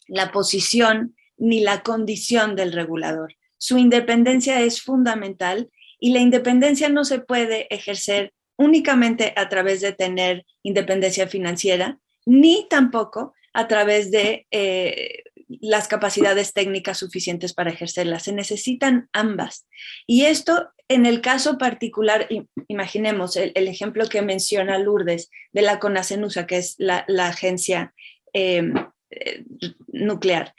la posición ni la condición del regulador. Su independencia es fundamental y la independencia no se puede ejercer únicamente a través de tener independencia financiera, ni tampoco a través de las capacidades técnicas suficientes para ejercerlas. Se necesitan ambas. Y esto, en el caso particular, imaginemos el ejemplo que menciona Lourdes de la CONACENUSA, que es la agencia nuclear.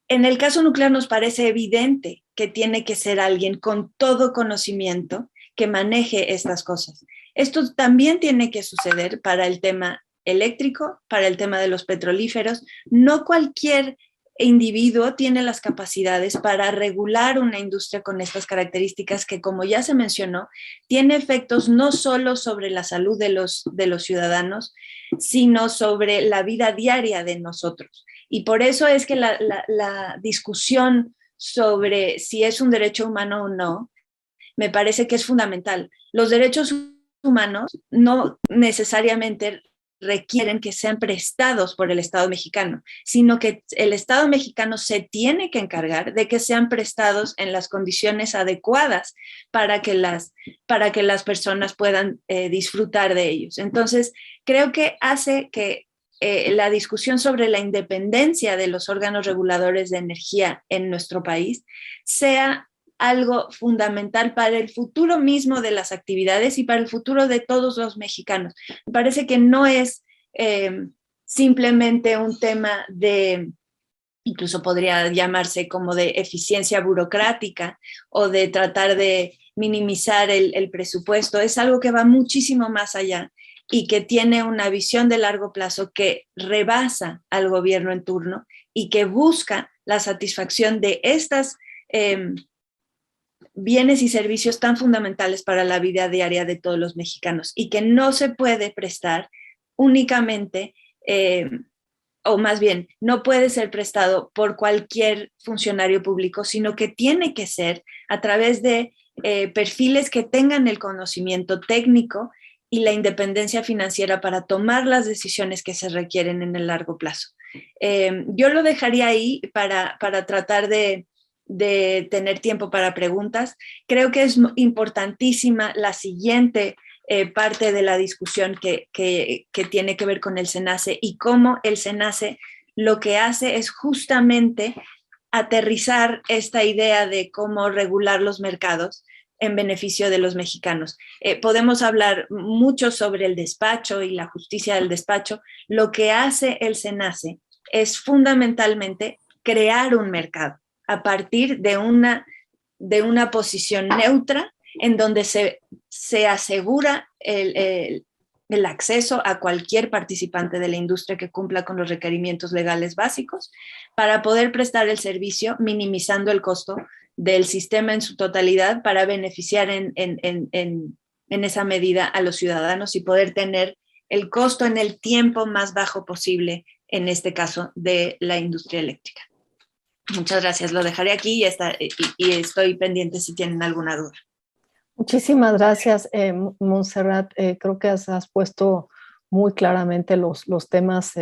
En el caso nuclear nos parece evidente que tiene que ser alguien con todo conocimiento que maneje estas cosas. Esto también tiene que suceder para el tema eléctrico, para el tema de los petrolíferos. No cualquier individuo tiene las capacidades para regular una industria con estas características que, como ya se mencionó, tiene efectos no solo sobre la salud de los ciudadanos, sino sobre la vida diaria de nosotros. Y por eso es que la discusión sobre si es un derecho humano o no, me parece que es fundamental. Los derechos humanos no necesariamente requieren que sean prestados por el Estado mexicano, sino que el Estado mexicano se tiene que encargar de que sean prestados en las condiciones adecuadas para que las personas puedan disfrutar de ellos. Entonces, creo que hace que la discusión sobre la independencia de los órganos reguladores de energía en nuestro país sea algo fundamental para el futuro mismo de las actividades y para el futuro de todos los mexicanos. Me parece que no es simplemente un tema de, incluso podría llamarse como de eficiencia burocrática o de tratar de minimizar el presupuesto. Es algo que va muchísimo más allá y que tiene una visión de largo plazo que rebasa al gobierno en turno y que busca la satisfacción de estas bienes y servicios tan fundamentales para la vida diaria de todos los mexicanos y que no se puede prestar únicamente, o más bien, no puede ser prestado por cualquier funcionario público, sino que tiene que ser a través de perfiles que tengan el conocimiento técnico y la independencia financiera para tomar las decisiones que se requieren en el largo plazo. Yo lo dejaría ahí para tratar de tener tiempo para preguntas. Creo que es importantísima la siguiente parte de la discusión que tiene que ver con el SENACE y cómo el SENACE lo que hace es justamente aterrizar esta idea de cómo regular los mercados en beneficio de los mexicanos. Podemos hablar mucho sobre el despacho y la justicia del despacho. Lo que hace el SENACE es fundamentalmente crear un mercado a partir de una posición neutra en donde se asegura el acceso a cualquier participante de la industria que cumpla con los requerimientos legales básicos para poder prestar el servicio, minimizando el costo del sistema en su totalidad para beneficiar en esa medida a los ciudadanos y poder tener el costo en el tiempo más bajo posible, en este caso de la industria eléctrica. Muchas gracias, lo dejaré aquí y estoy pendiente si tienen alguna duda. Muchísimas gracias, Montserrat. Creo que has puesto muy claramente los temas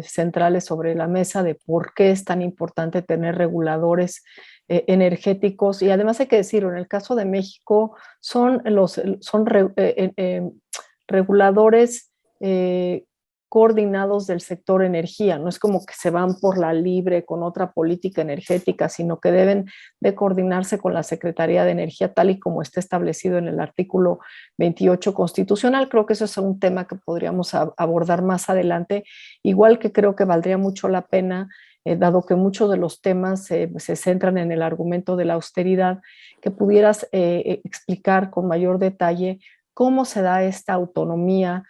centrales sobre la mesa de por qué es tan importante tener reguladores energéticos. Y además hay que decirlo, en el caso de México son reguladores coordinados del sector energía. No es como que se van por la libre con otra política energética, sino que deben de coordinarse con la Secretaría de Energía, tal y como está establecido en el artículo 28 constitucional. Creo que eso es un tema que podríamos abordar más adelante, igual que creo que valdría mucho la pena, dado que muchos de los temas se centran en el argumento de la austeridad, que pudieras explicar con mayor detalle cómo se da esta autonomía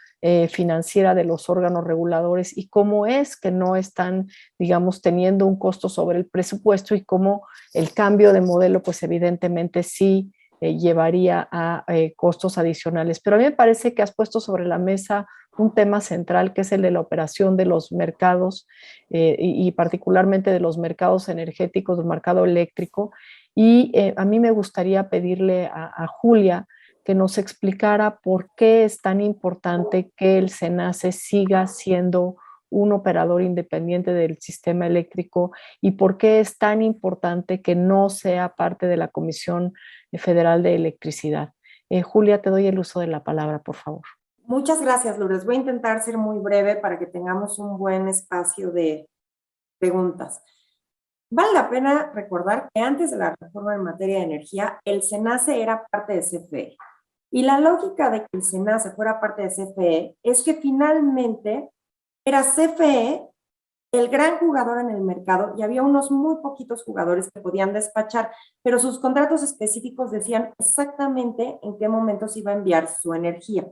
financiera de los órganos reguladores y cómo es que no están, digamos, teniendo un costo sobre el presupuesto y cómo el cambio de modelo, pues evidentemente sí llevaría a costos adicionales. Pero a mí me parece que has puesto sobre la mesa un tema central que es el de la operación de los mercados y particularmente de los mercados energéticos, del mercado eléctrico. Y a mí me gustaría pedirle a Julia que nos explicara por qué es tan importante que el SENACE siga siendo un operador independiente del sistema eléctrico y por qué es tan importante que no sea parte de la Comisión Federal de Electricidad. Julia, te doy el uso de la palabra, por favor. Muchas gracias, Lourdes. Voy a intentar ser muy breve para que tengamos un buen espacio de preguntas. Vale la pena recordar que antes de la reforma en materia de energía, el SENACE era parte de CFE. Y la lógica de que el SENACE fuera parte de CFE es que finalmente era CFE el gran jugador en el mercado y había unos muy poquitos jugadores que podían despachar, pero sus contratos específicos decían exactamente en qué momentos iba a enviar su energía.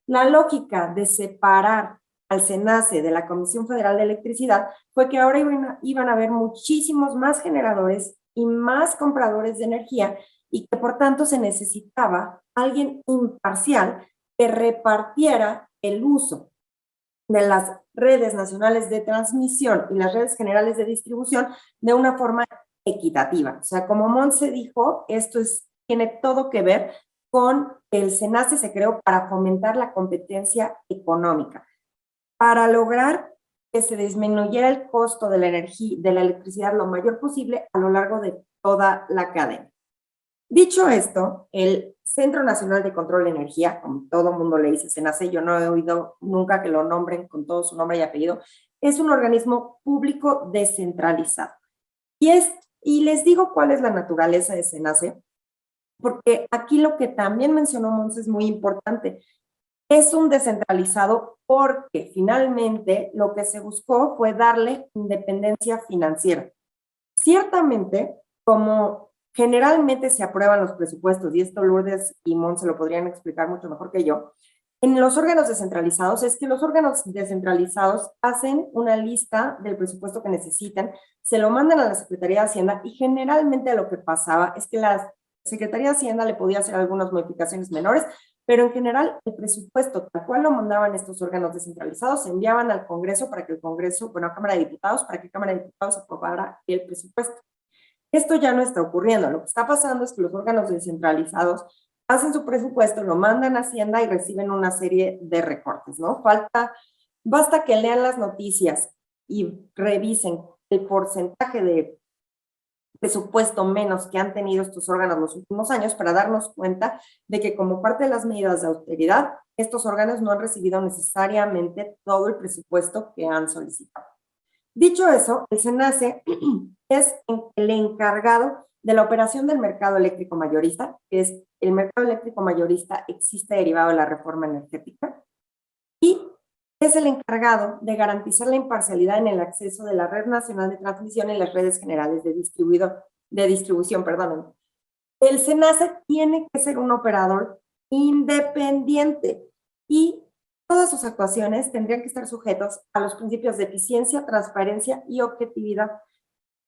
La lógica de separar al SENACE de la Comisión Federal de Electricidad fue que ahora iban a haber muchísimos más generadores y más compradores de energía y que por tanto se necesitaba alguien imparcial que repartiera el uso de las redes nacionales de transmisión y las redes generales de distribución de una forma equitativa. O sea, como Montse dijo, esto tiene todo que ver con que el SENACE se creó para fomentar la competencia económica, para lograr que se disminuyera el costo de la energía, de la electricidad lo mayor posible a lo largo de toda la cadena. Dicho esto, el Centro Nacional de Control de Energía, como todo el mundo le dice SENACE, yo no he oído nunca que lo nombren con todo su nombre y apellido, es un organismo público descentralizado. Y les digo cuál es la naturaleza de SENACE, porque aquí lo que también mencionó Montse es muy importante. Es un descentralizado porque finalmente lo que se buscó fue darle independencia financiera. Ciertamente, como generalmente se aprueban los presupuestos, y esto Lourdes y Montse lo podrían explicar mucho mejor que yo, en los órganos descentralizados es que los órganos descentralizados hacen una lista del presupuesto que necesitan, se lo mandan a la Secretaría de Hacienda y generalmente lo que pasaba es que las Secretaría de Hacienda le podía hacer algunas modificaciones menores, pero en general el presupuesto, tal cual lo mandaban estos órganos descentralizados, se enviaban al Congreso para que el Congreso, bueno, a Cámara de Diputados, para que Cámara de Diputados aprobara el presupuesto. Esto ya no está ocurriendo. Lo que está pasando es que los órganos descentralizados hacen su presupuesto, lo mandan a Hacienda y reciben una serie de recortes, ¿no? Basta que lean las noticias y revisen el porcentaje de presupuesto menos que han tenido estos órganos los últimos años para darnos cuenta de que como parte de las medidas de austeridad, estos órganos no han recibido necesariamente todo el presupuesto que han solicitado. Dicho eso, el SENACE es el encargado de la operación del mercado eléctrico mayorista, que es el mercado eléctrico mayorista existe derivado de la reforma energética, y es el encargado de garantizar la imparcialidad en el acceso de la red nacional de transmisión y las redes generales de distribución. El SENACE tiene que ser un operador independiente y todas sus actuaciones tendrían que estar sujetos a los principios de eficiencia, transparencia y objetividad.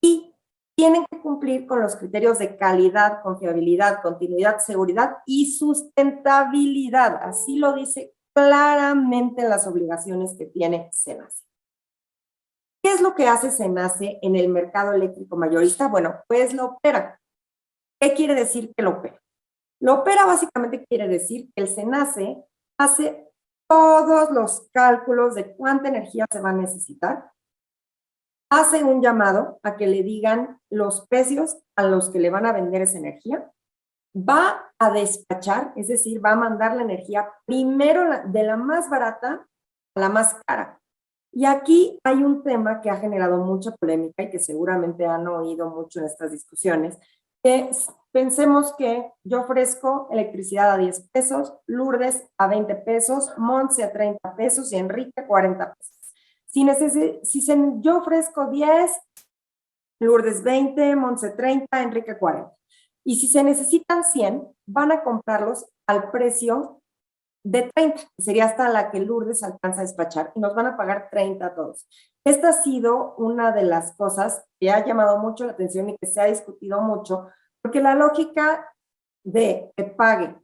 Y tienen que cumplir con los criterios de calidad, confiabilidad, continuidad, seguridad y sustentabilidad. Así lo dice claramente las obligaciones que tiene SENACE. ¿Qué es lo que hace SENACE en el mercado eléctrico mayorista? Bueno, pues lo opera. ¿Qué quiere decir que lo opera? Lo opera básicamente quiere decir que el SENACE hace todos los cálculos de cuánta energía se va a necesitar, hace un llamado a que le digan los precios a los que le van a vender esa energía, va a despachar, es decir, va a mandar la energía primero de la más barata a la más cara. Y aquí hay un tema que ha generado mucha polémica y que seguramente han oído mucho en estas discusiones, que pensemos que yo ofrezco electricidad a 10 pesos, Lourdes a 20 pesos, Montse a 30 pesos y Enrique a 40 pesos. Yo ofrezco 10, Lourdes 20, Montse 30, Enrique 40. Y si se necesitan 100, van a comprarlos al precio de 30, que sería hasta la que Lourdes alcanza a despachar, y nos van a pagar 30 a todos. Esta ha sido una de las cosas que ha llamado mucho la atención y que se ha discutido mucho, porque la lógica de que pague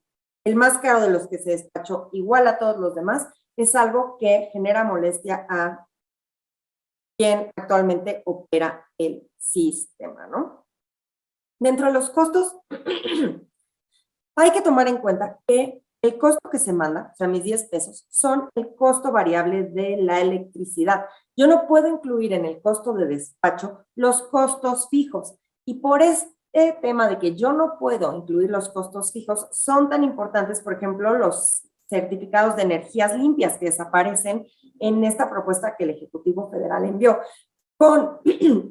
el más caro de los que se despachó igual a todos los demás es algo que genera molestia a quien actualmente opera el sistema, ¿no? Dentro de los costos, hay que tomar en cuenta que el costo que se manda, o sea, mis 10 pesos, son el costo variable de la electricidad. Yo no puedo incluir en el costo de despacho los costos fijos. Y por este tema de que yo no puedo incluir los costos fijos, son tan importantes, por ejemplo, los certificados de energías limpias que desaparecen en esta propuesta que el Ejecutivo Federal envió. Con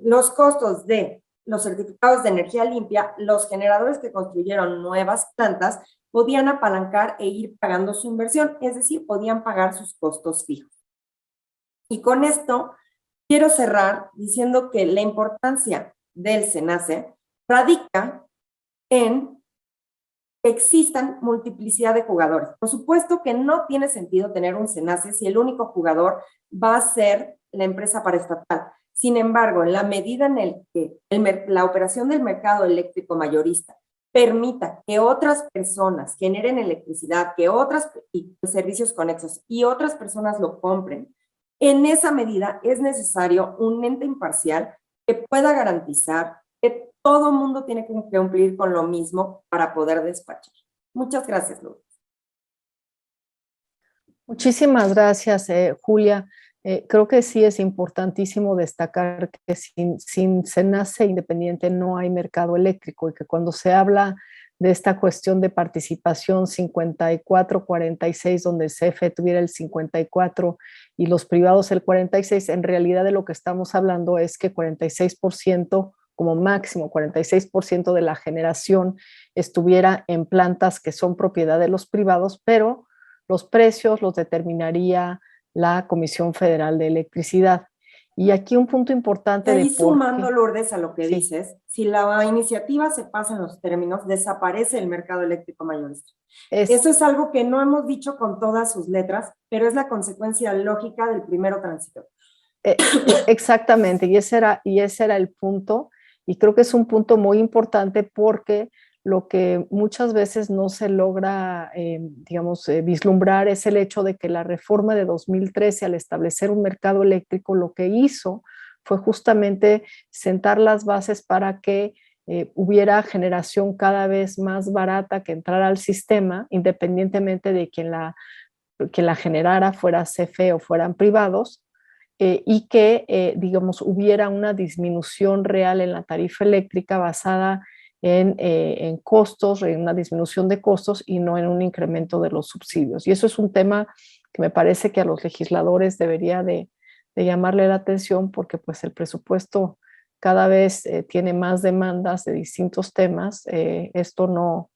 los costos de los certificados de energía limpia, los generadores que construyeron nuevas plantas podían apalancar e ir pagando su inversión, es decir, podían pagar sus costos fijos. Y con esto quiero cerrar diciendo que la importancia del SENACE radica en que existan multiplicidad de jugadores. Por supuesto que no tiene sentido tener un SENACE si el único jugador va a ser la empresa paraestatal. Sin embargo, en la medida en el que la operación del mercado eléctrico mayorista permita que otras personas generen electricidad, que otras servicios conexos y otras personas lo compren, en esa medida es necesario un ente imparcial que pueda garantizar que todo mundo tiene que cumplir con lo mismo para poder despachar. Muchas gracias, Lourdes. Muchísimas gracias, Julia. Creo que sí es importantísimo destacar que sin SENACE independiente no hay mercado eléctrico y que cuando se habla de esta cuestión de participación 54-46, donde el CFE tuviera el 54 y los privados el 46, en realidad de lo que estamos hablando es que 46%, como máximo 46% de la generación estuviera en plantas que son propiedad de los privados, pero los precios los determinaría la Comisión Federal de Electricidad. Y aquí un punto importante de sumando, Lourdes, a lo que dices, si la iniciativa se pasa en los términos, desaparece el mercado eléctrico mayorista. Eso es algo que no hemos dicho con todas sus letras, pero es la consecuencia lógica del primero transitorio. Exactamente, y ese era el punto, y creo que es un punto muy importante porque lo que muchas veces no se logra, vislumbrar es el hecho de que la reforma de 2013 al establecer un mercado eléctrico lo que hizo fue justamente sentar las bases para que hubiera generación cada vez más barata que entrara al sistema, independientemente de que la generara, fuera CFE o fueran privados, y que, hubiera una disminución real en la tarifa eléctrica basada en costos, en una disminución de costos y no en un incremento de los subsidios. Y eso es un tema que me parece que a los legisladores debería de llamarle la atención, porque pues el presupuesto cada vez tiene más demandas de distintos temas. Esto no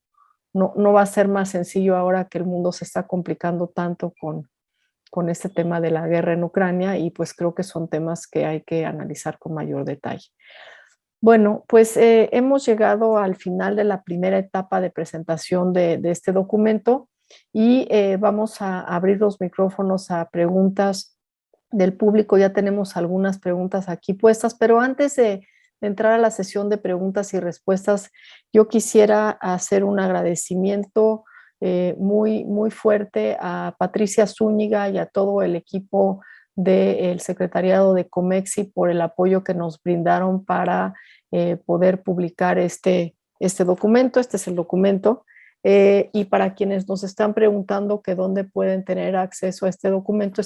va a ser más sencillo ahora que el mundo se está complicando tanto con este tema de la guerra en Ucrania, y pues creo que son temas que hay que analizar con mayor detalle. Bueno, pues hemos llegado al final de la primera etapa de presentación de este documento, y vamos a abrir los micrófonos a preguntas del público. Ya tenemos algunas preguntas aquí puestas, pero antes de entrar a la sesión de preguntas y respuestas, yo quisiera hacer un agradecimiento muy, muy fuerte a Patricia Zúñiga y a todo el equipo del secretariado de Comexi por el apoyo que nos brindaron para poder publicar este documento. Este es el documento. Y para quienes nos están preguntando que dónde pueden tener acceso a este documento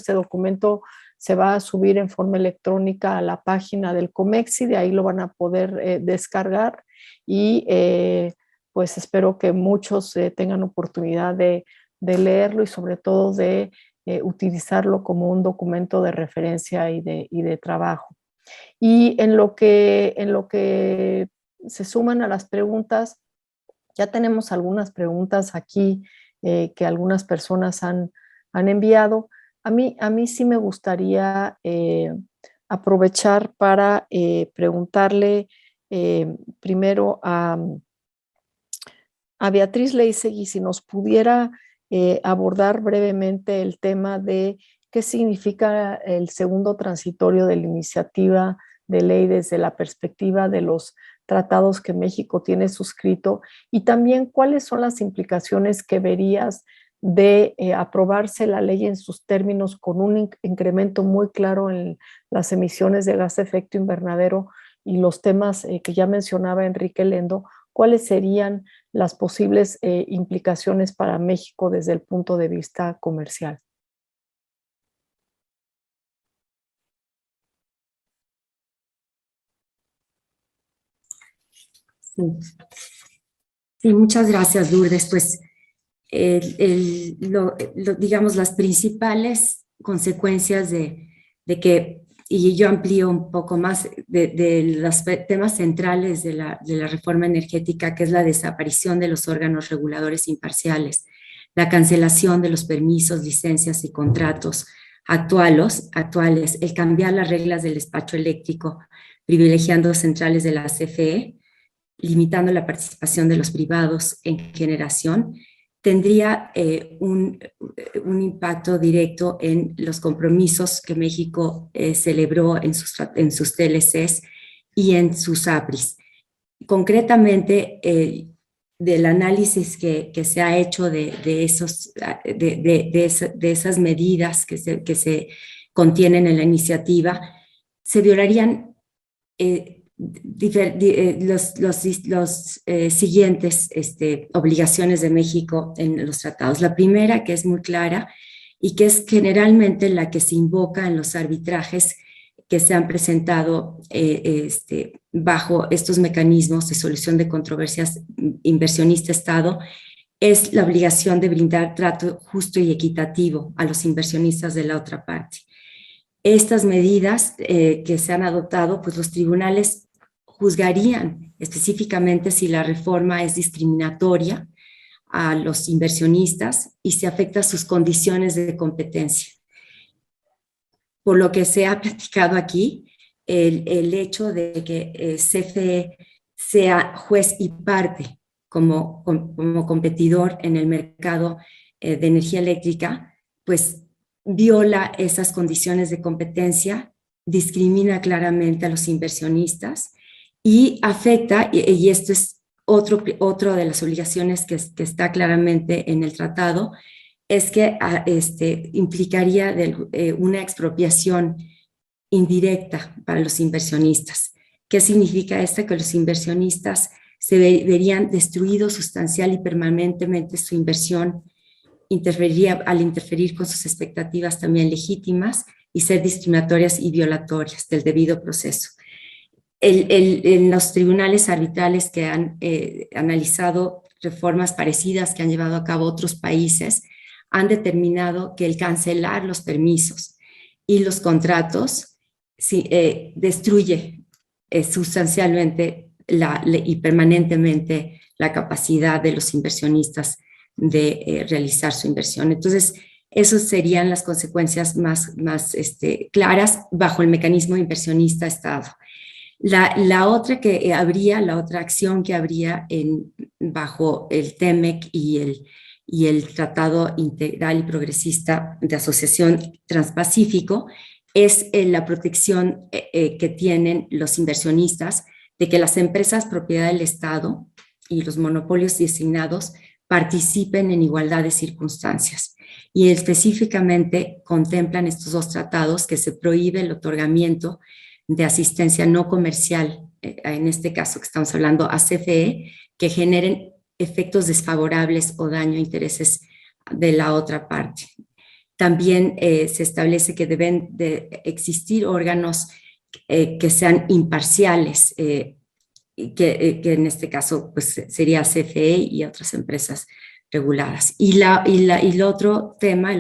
se va a subir en forma electrónica a la página del Comexi, de ahí lo van a poder descargar, y pues espero que muchos tengan oportunidad de leerlo y sobre todo de utilizarlo como un documento de referencia y de trabajo. Y en lo que se suman a las preguntas, ya tenemos algunas preguntas aquí que algunas personas han enviado. A mí sí me gustaría aprovechar para preguntarle primero a Beatriz Leisegui si nos pudiera abordar brevemente el tema de qué significa el segundo transitorio de la iniciativa de ley desde la perspectiva de los tratados que México tiene suscrito, y también cuáles son las implicaciones que verías de aprobarse la ley en sus términos con un incremento muy claro en las emisiones de gas de efecto invernadero y los temas que ya mencionaba Enrique Lendo. ¿Cuáles serían las posibles implicaciones para México desde el punto de vista comercial? Sí, muchas gracias, Lourdes. Pues, digamos, las principales consecuencias de que, y yo amplío un poco más, de los temas centrales de la reforma energética, que es la desaparición de los órganos reguladores imparciales, la cancelación de los permisos, licencias y contratos actuales, el cambiar las reglas del despacho eléctrico, privilegiando centrales de la CFE, limitando la participación de los privados en generación, tendría un impacto directo en los compromisos que México celebró en sus TLCs y en sus APRIs. Concretamente, del análisis que se ha hecho de esas medidas que se contienen en la iniciativa, se violarían los siguientes obligaciones de México en los tratados. La primera, que es muy clara y que es generalmente la que se invoca en los arbitrajes que se han presentado bajo estos mecanismos de solución de controversias inversionista-Estado, es la obligación de brindar trato justo y equitativo a los inversionistas de la otra parte. Estas medidas que se han adoptado, pues los tribunales juzgarían específicamente si la reforma es discriminatoria a los inversionistas y si afecta sus condiciones de competencia. Por lo que se ha platicado aquí, el hecho de que CFE sea juez y parte como competidor en el mercado de energía eléctrica, pues viola esas condiciones de competencia, discrimina claramente a los inversionistas y afecta, y esto es Otro de las obligaciones que está claramente en el tratado es que implicaría una expropiación indirecta para los inversionistas. ¿Qué significa esto? Que los inversionistas se verían destruidos sustancial y permanentemente su inversión, al interferir con sus expectativas también legítimas y ser discriminatorias y violatorias del debido proceso. En los tribunales arbitrales que han analizado reformas parecidas que han llevado a cabo otros países, han determinado que el cancelar los permisos y los contratos destruye sustancialmente y permanentemente la capacidad de los inversionistas de realizar su inversión. Entonces, esas serían las consecuencias más claras bajo el mecanismo inversionista-Estado. La otra acción que habría bajo el TEMEC y el Tratado Integral y Progresista de Asociación Transpacífico es la protección que tienen los inversionistas de que las empresas propiedad del Estado y los monopolios designados participen en igualdad de circunstancias. Y específicamente contemplan estos dos tratados que se prohíbe el otorgamiento de asistencia no comercial, en este caso que estamos hablando a CFE, que generen efectos desfavorables o daño a intereses de la otra parte. También se establece que deben de existir órganos que sean imparciales, que en este caso pues, sería CFE y otras empresas reguladas. Y el otro tema,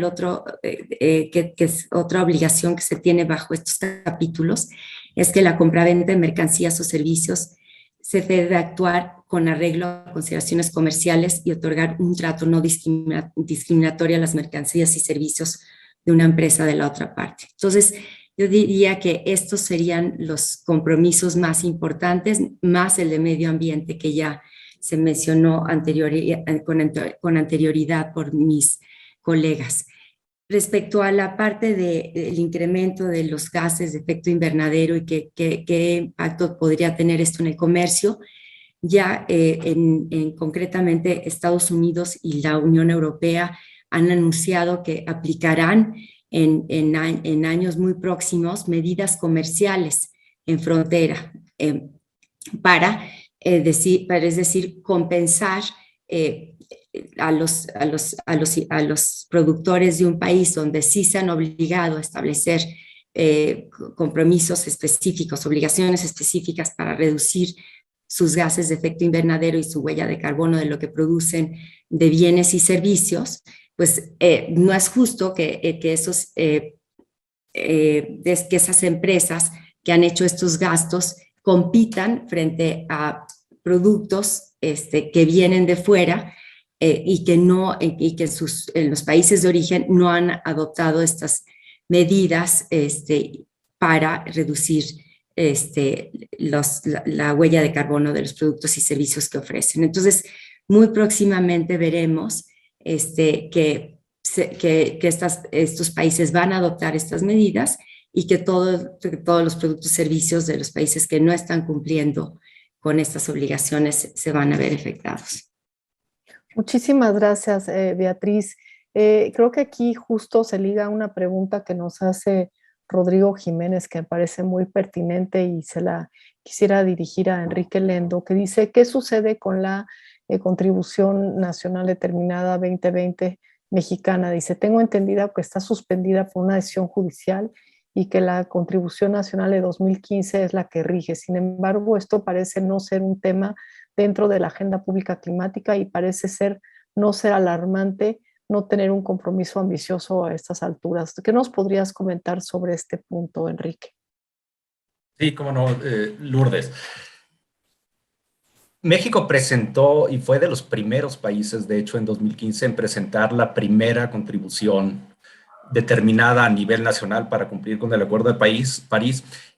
que es otra obligación que se tiene bajo estos capítulos, es que la compraventa de mercancías o servicios se debe actuar con arreglo a consideraciones comerciales y otorgar un trato no discriminatorio a las mercancías y servicios de una empresa de la otra parte. Entonces, yo diría que estos serían los compromisos más importantes, más el de medio ambiente que ya se mencionó con anterioridad por mis colegas. Respecto a la parte del incremento de los gases de efecto invernadero y qué impacto podría tener esto en el comercio, ya concretamente Estados Unidos y la Unión Europea han anunciado que aplicarán en años muy próximos medidas comerciales en frontera para compensar a los productores de un país donde sí se han obligado a establecer compromisos específicos, obligaciones específicas para reducir sus gases de efecto invernadero y su huella de carbono de lo que producen de bienes y servicios, pues no es justo que esas empresas que han hecho estos gastos compitan frente a productos que vienen de fuera y que en los países de origen no han adoptado estas medidas para reducir la huella de carbono de los productos y servicios que ofrecen. Entonces, muy próximamente veremos que estos países van a adoptar estas medidas y que todos los productos y servicios de los países que no están cumpliendo con estas obligaciones se van a ver afectados. Muchísimas gracias, Beatriz. Creo que aquí justo se liga una pregunta que nos hace Rodrigo Jiménez, que me parece muy pertinente y se la quisiera dirigir a Enrique Lendo, que dice, ¿qué sucede con la contribución nacional determinada 2020 mexicana? Dice, tengo entendido que está suspendida por una decisión judicial y que la contribución nacional de 2015 es la que rige. Sin embargo, esto parece no ser un tema dentro de la agenda pública climática y parece no ser alarmante no tener un compromiso ambicioso a estas alturas. ¿Qué nos podrías comentar sobre este punto, Enrique? Sí, cómo no, Lourdes. México presentó y fue de los primeros países, de hecho, en 2015, en presentar la primera contribución determinada a nivel nacional para cumplir con el Acuerdo de París.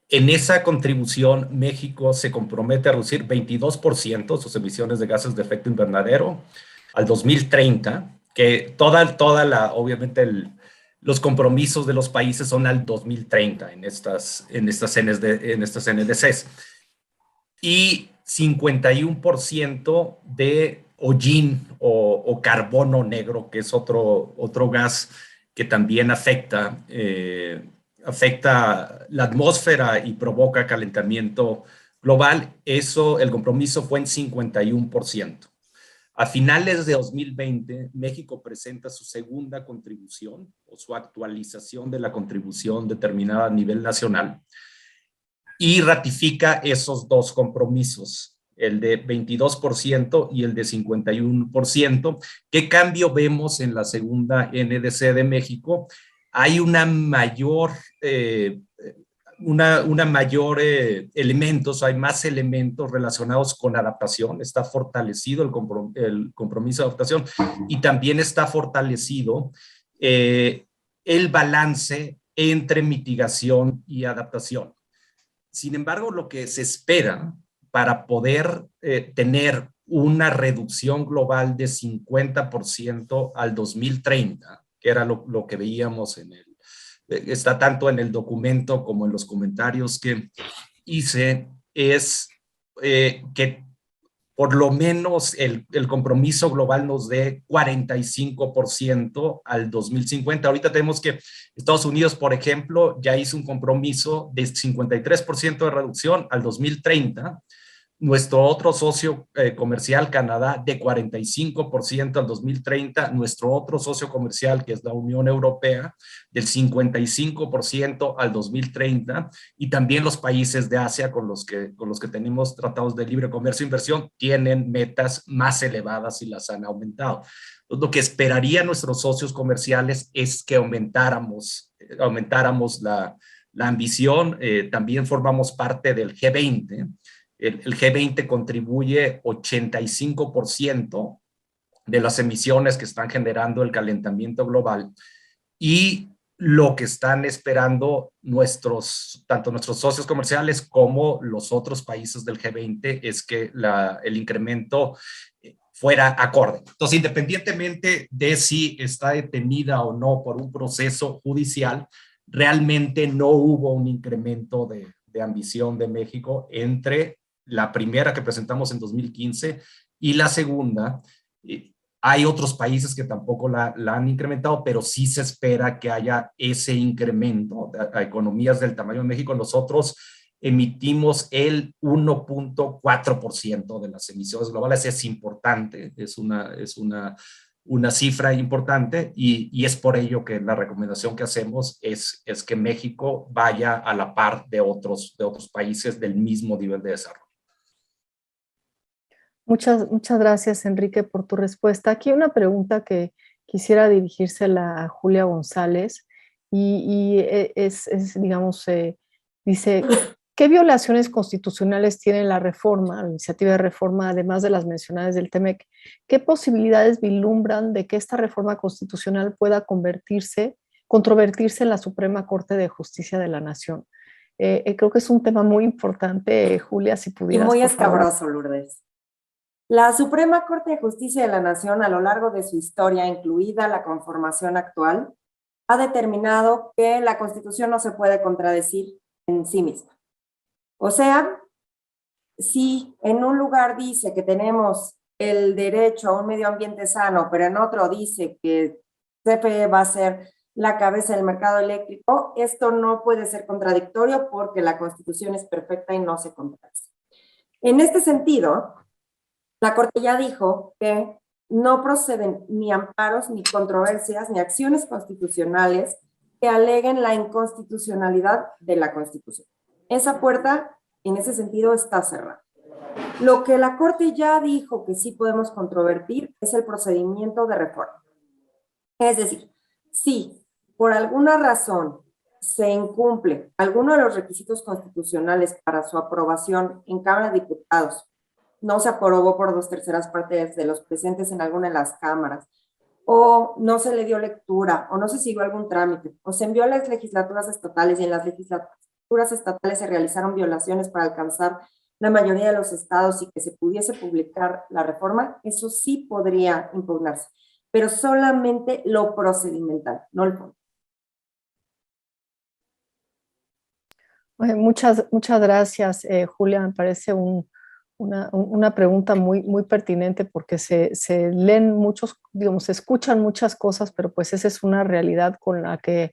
En esa contribución, México se compromete a reducir 22% sus emisiones de gases de efecto invernadero al 2030, que obviamente los compromisos de los países son al 2030 en estas NDCs. Y 51% de hollín o carbono negro, que es otro gas que también afecta la atmósfera y provoca calentamiento global. El compromiso fue en 51%. A finales de 2020, México presenta su segunda contribución o su actualización de la contribución determinada a nivel nacional y ratifica esos dos compromisos, el de 22% y el de 51%. ¿Qué cambio vemos en la segunda NDC de México? Hay una mayor elementos, hay más elementos relacionados con adaptación, está fortalecido el compromiso de adaptación y también está fortalecido el balance entre mitigación y adaptación. Sin embargo, lo que se espera para poder tener una reducción global de 50% al 2030, que era lo que veíamos está tanto en el documento como en los comentarios que hice, es que por lo menos el compromiso global nos dé 45% al 2050. Ahorita tenemos que Estados Unidos, por ejemplo, ya hizo un compromiso de 53% de reducción al 2030. Nuestro otro socio comercial, Canadá, de 45% al 2030. Nuestro otro socio comercial, que es la Unión Europea, del 55% al 2030. Y también los países de Asia con los que tenemos tratados de libre comercio e inversión tienen metas más elevadas y las han aumentado. Lo que esperaría nuestros socios comerciales es que aumentáramos la ambición. También formamos parte del G20. El G20 contribuye 85% de las emisiones que están generando el calentamiento global, y lo que están esperando tanto nuestros socios comerciales como los otros países del G20 es que el incremento fuera acorde. Entonces, independientemente de si está detenida o no por un proceso judicial, realmente no hubo un incremento de ambición de México entre la primera que presentamos en 2015 y la segunda. Hay otros países que tampoco la han incrementado, pero sí se espera que haya ese incremento a economías del tamaño de México. Nosotros emitimos el 1.4% de las emisiones globales. Es importante, es una cifra importante, y es por ello que la recomendación que hacemos es que México vaya a la par de otros países del mismo nivel de desarrollo. Muchas gracias, Enrique, por tu respuesta. Aquí hay una pregunta que quisiera dirigírsela a Julia González y dice, ¿qué violaciones constitucionales tiene la iniciativa de reforma, además de las mencionadas del TEMEC? ¿Qué posibilidades vislumbran de que esta reforma constitucional pueda controvertirse en la Suprema Corte de Justicia de la Nación? Creo que es un tema muy importante, Julia, si pudieras. Y muy escabroso, Lourdes. La Suprema Corte de Justicia de la Nación, a lo largo de su historia, incluida la conformación actual, ha determinado que la Constitución no se puede contradecir en sí misma. O sea, si en un lugar dice que tenemos el derecho a un medio ambiente sano, pero en otro dice que CFE va a ser la cabeza del mercado eléctrico, esto no puede ser contradictorio porque la Constitución es perfecta y no se contradice. En este sentido, la Corte ya dijo que no proceden ni amparos, ni controversias, ni acciones constitucionales que aleguen la inconstitucionalidad de la Constitución. Esa puerta, en ese sentido, está cerrada. Lo que la Corte ya dijo que sí podemos controvertir es el procedimiento de reforma. Es decir, si por alguna razón se incumple alguno de los requisitos constitucionales para su aprobación en Cámara de Diputados, no se aprobó por 2/3 partes de los presentes en alguna de las cámaras, o no se le dio lectura, o no se siguió algún trámite, o se envió a las legislaturas estatales y en las legislaturas estatales se realizaron violaciones para alcanzar la mayoría de los estados y que se pudiese publicar la reforma, eso sí podría impugnarse, pero solamente lo procedimental, no el fondo. Muchas gracias, Julia. Me parece un una pregunta muy pertinente porque se leen muchos, digamos, se escuchan muchas cosas, pero pues esa es una realidad con la que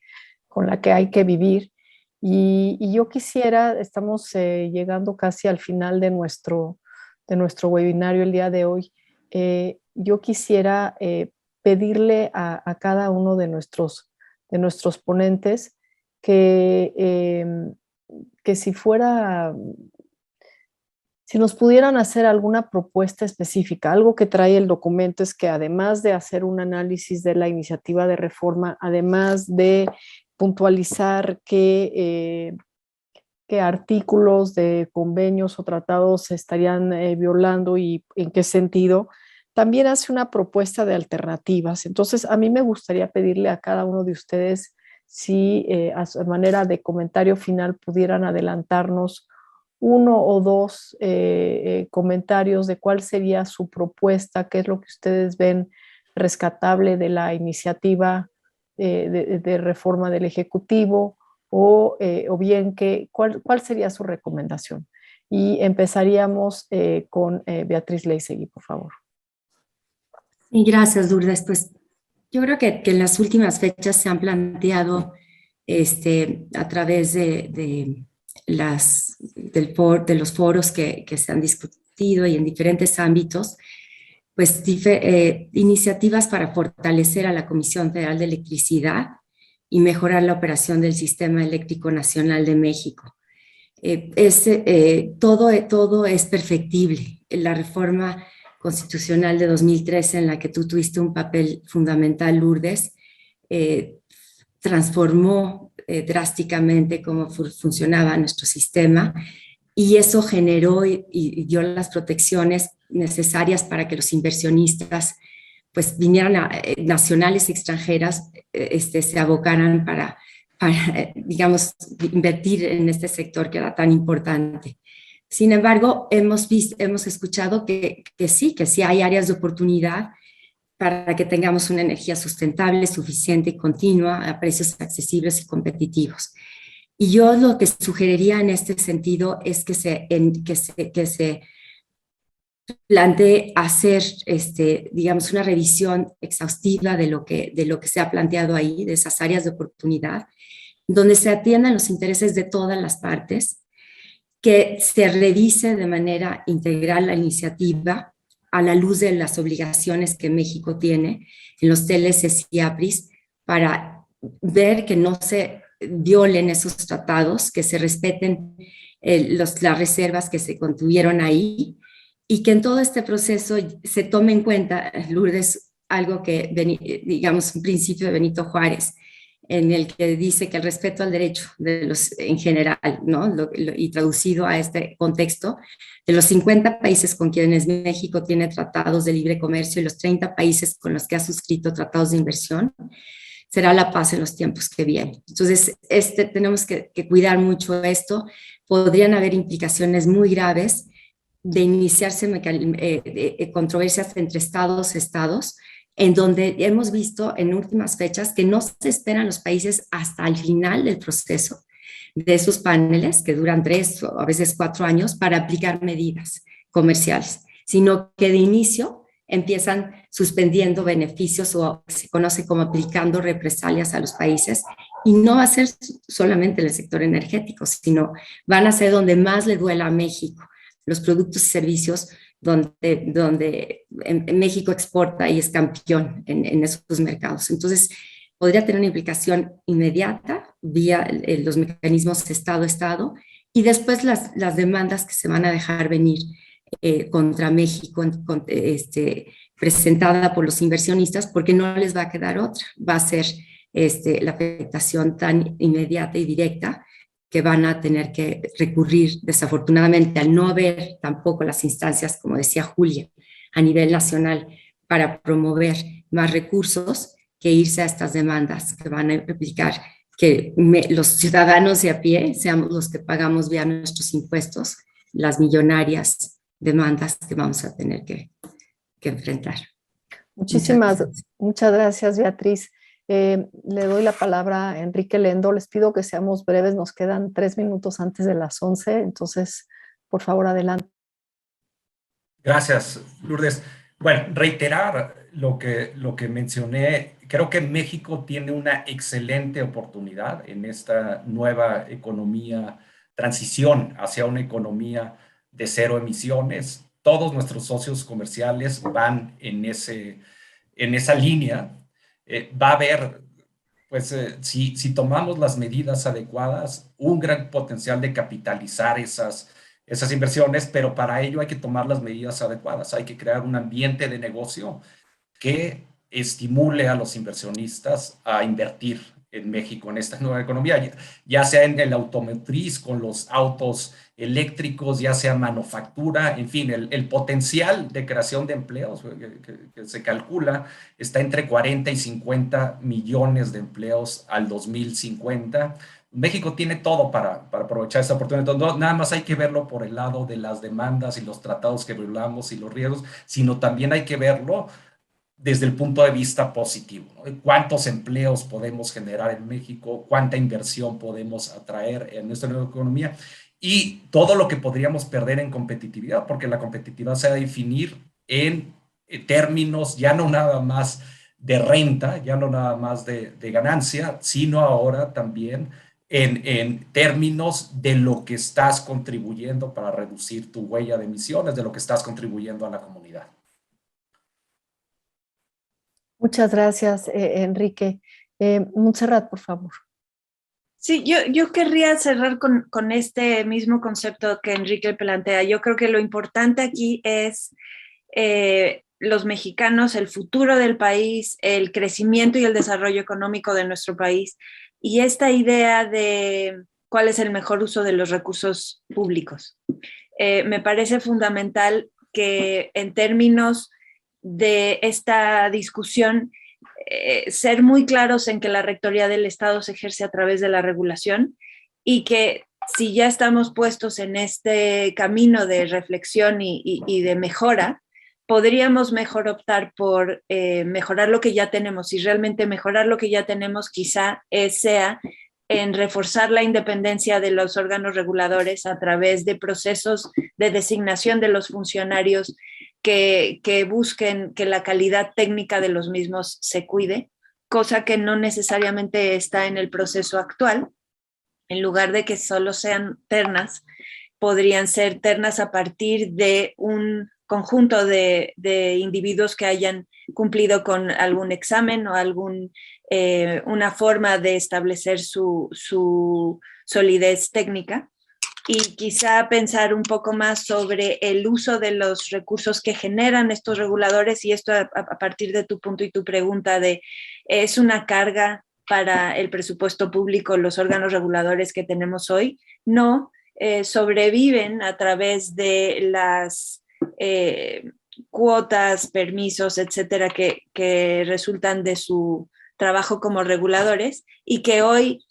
hay que vivir. Y yo quisiera, estamos llegando casi al final de nuestro webinario el día de hoy. Yo quisiera pedirle a cada uno de nuestros ponentes que si nos pudieran hacer alguna propuesta específica. Algo que trae el documento es que además de hacer un análisis de la iniciativa de reforma, además de puntualizar qué artículos de convenios o tratados se estarían violando y en qué sentido, también hace una propuesta de alternativas. Entonces, a mí me gustaría pedirle a cada uno de ustedes si a su manera de comentario final pudieran adelantarnos uno o dos comentarios de cuál sería su propuesta, qué es lo que ustedes ven rescatable de la iniciativa de reforma del Ejecutivo, o bien cuál sería su recomendación. Y empezaríamos con Beatriz Leisegui, por favor. Y gracias, Lourdes. Pues yo creo que en las últimas fechas se han planteado a través de los foros que se han discutido y en diferentes ámbitos, pues iniciativas para fortalecer a la Comisión Federal de Electricidad y mejorar la operación del Sistema Eléctrico Nacional de México. Todo es perfectible. La reforma constitucional de 2013, en la que tú tuviste un papel fundamental, Lourdes, transformó drásticamente cómo funcionaba nuestro sistema, y eso generó y dio las protecciones necesarias para que los inversionistas pues vinieran nacionales y extranjeras se abocaran para digamos, invertir en este sector que era tan importante. Sin embargo, hemos escuchado que sí hay áreas de oportunidad para que tengamos una energía sustentable, suficiente y continua a precios accesibles y competitivos. Y yo lo que sugeriría en este sentido es que se plantee hacer, digamos, una revisión exhaustiva de lo que se ha planteado ahí, de esas áreas de oportunidad, donde se atiendan los intereses de todas las partes, que se revise de manera integral la iniciativa a la luz de las obligaciones que México tiene en los TLCs y APRIs para ver que no se violen esos tratados, que se respeten las reservas que se contuvieron ahí, y que en todo este proceso se tome en cuenta, Lourdes, algo que, digamos, un principio de Benito Juárez, en el que dice que el respeto al derecho de los en general, ¿no? Y traducido a este contexto, de los 50 países con quienes México tiene tratados de libre comercio y los 30 países con los que ha suscrito tratados de inversión, será la paz en los tiempos que vienen. Entonces, tenemos que cuidar mucho esto. Podrían haber implicaciones muy graves de iniciarse controversias entre estados, en donde hemos visto en últimas fechas que no se esperan los países hasta el final del proceso de esos paneles, que duran 3 o a veces 4 años, para aplicar medidas comerciales, sino que de inicio empiezan suspendiendo beneficios o se conoce como aplicando represalias a los países, y no va a ser solamente en el sector energético, sino van a ser donde más le duela a México, los productos y servicios donde México exporta y es campeón en esos mercados. Entonces, podría tener una implicación inmediata vía los mecanismos Estado-Estado, y después las demandas que se van a dejar venir contra México, presentada por los inversionistas, porque no les va a quedar otra. Va a ser la afectación tan inmediata y directa que van a tener que recurrir, desafortunadamente, al no haber tampoco las instancias, como decía Julia, a nivel nacional para promover más recursos, que irse a estas demandas que van a implicar que los ciudadanos de a pie seamos los que pagamos vía nuestros impuestos las millonarias demandas que vamos a tener que enfrentar. Muchas gracias, Beatriz. Le doy la palabra a Enrique Lendo. Les pido que seamos breves, nos quedan 3 minutos antes de las 11, entonces, por favor, adelante. Gracias, Lourdes. Bueno, reiterar lo que mencioné. Creo que México tiene una excelente oportunidad en esta nueva economía, transición hacia una economía de cero emisiones. Todos nuestros socios comerciales van en esa línea. Va a haber, pues, si tomamos las medidas adecuadas, un gran potencial de capitalizar esas inversiones, pero para ello hay que tomar las medidas adecuadas. Hay que crear un ambiente de negocio que estimule a los inversionistas a invertir en México, en esta nueva economía, ya sea en el automotriz, con los autos eléctricos, ya sea manufactura, en fin, el potencial de creación de empleos que se calcula está entre 40 y 50 millones de empleos al 2050. México tiene todo para aprovechar esa oportunidad. Entonces, no, nada más hay que verlo por el lado de las demandas y los tratados que violamos y los riesgos, sino también hay que verlo desde el punto de vista positivo, ¿no? ¿Cuántos empleos podemos generar en México? ¿Cuánta inversión podemos atraer en nuestra nueva economía? Y todo lo que podríamos perder en competitividad, porque la competitividad se va a definir en términos ya no nada más de renta, ya no nada más de ganancia, sino ahora también en términos de lo que estás contribuyendo para reducir tu huella de emisiones, de lo que estás contribuyendo a la comunidad. Muchas gracias, Enrique. Montserrat, por favor. Sí, yo querría cerrar con este mismo concepto que Enrique plantea. Yo creo que lo importante aquí es los mexicanos, el futuro del país, el crecimiento y el desarrollo económico de nuestro país, y esta idea de cuál es el mejor uso de los recursos públicos. Me parece fundamental que en términos de esta discusión, ser muy claros en que la rectoría del Estado se ejerce a través de la regulación, y que si ya estamos puestos en este camino de reflexión y de mejora, podríamos mejor optar por mejorar lo que ya tenemos, y realmente mejorar lo que ya tenemos quizá sea en reforzar la independencia de los órganos reguladores a través de procesos de designación de los funcionarios que busquen que la calidad técnica de los mismos se cuide, cosa que no necesariamente está en el proceso actual. En lugar de que solo sean ternas, podrían ser ternas a partir de un conjunto de individuos que hayan cumplido con algún examen o una forma de establecer su solidez técnica, y quizá pensar un poco más sobre el uso de los recursos que generan estos reguladores, y esto a partir de tu punto y tu pregunta de ¿es una carga para el presupuesto público los órganos reguladores que tenemos hoy? No, sobreviven a través de las cuotas, permisos, etcétera, que resultan de su trabajo como reguladores, y que hoy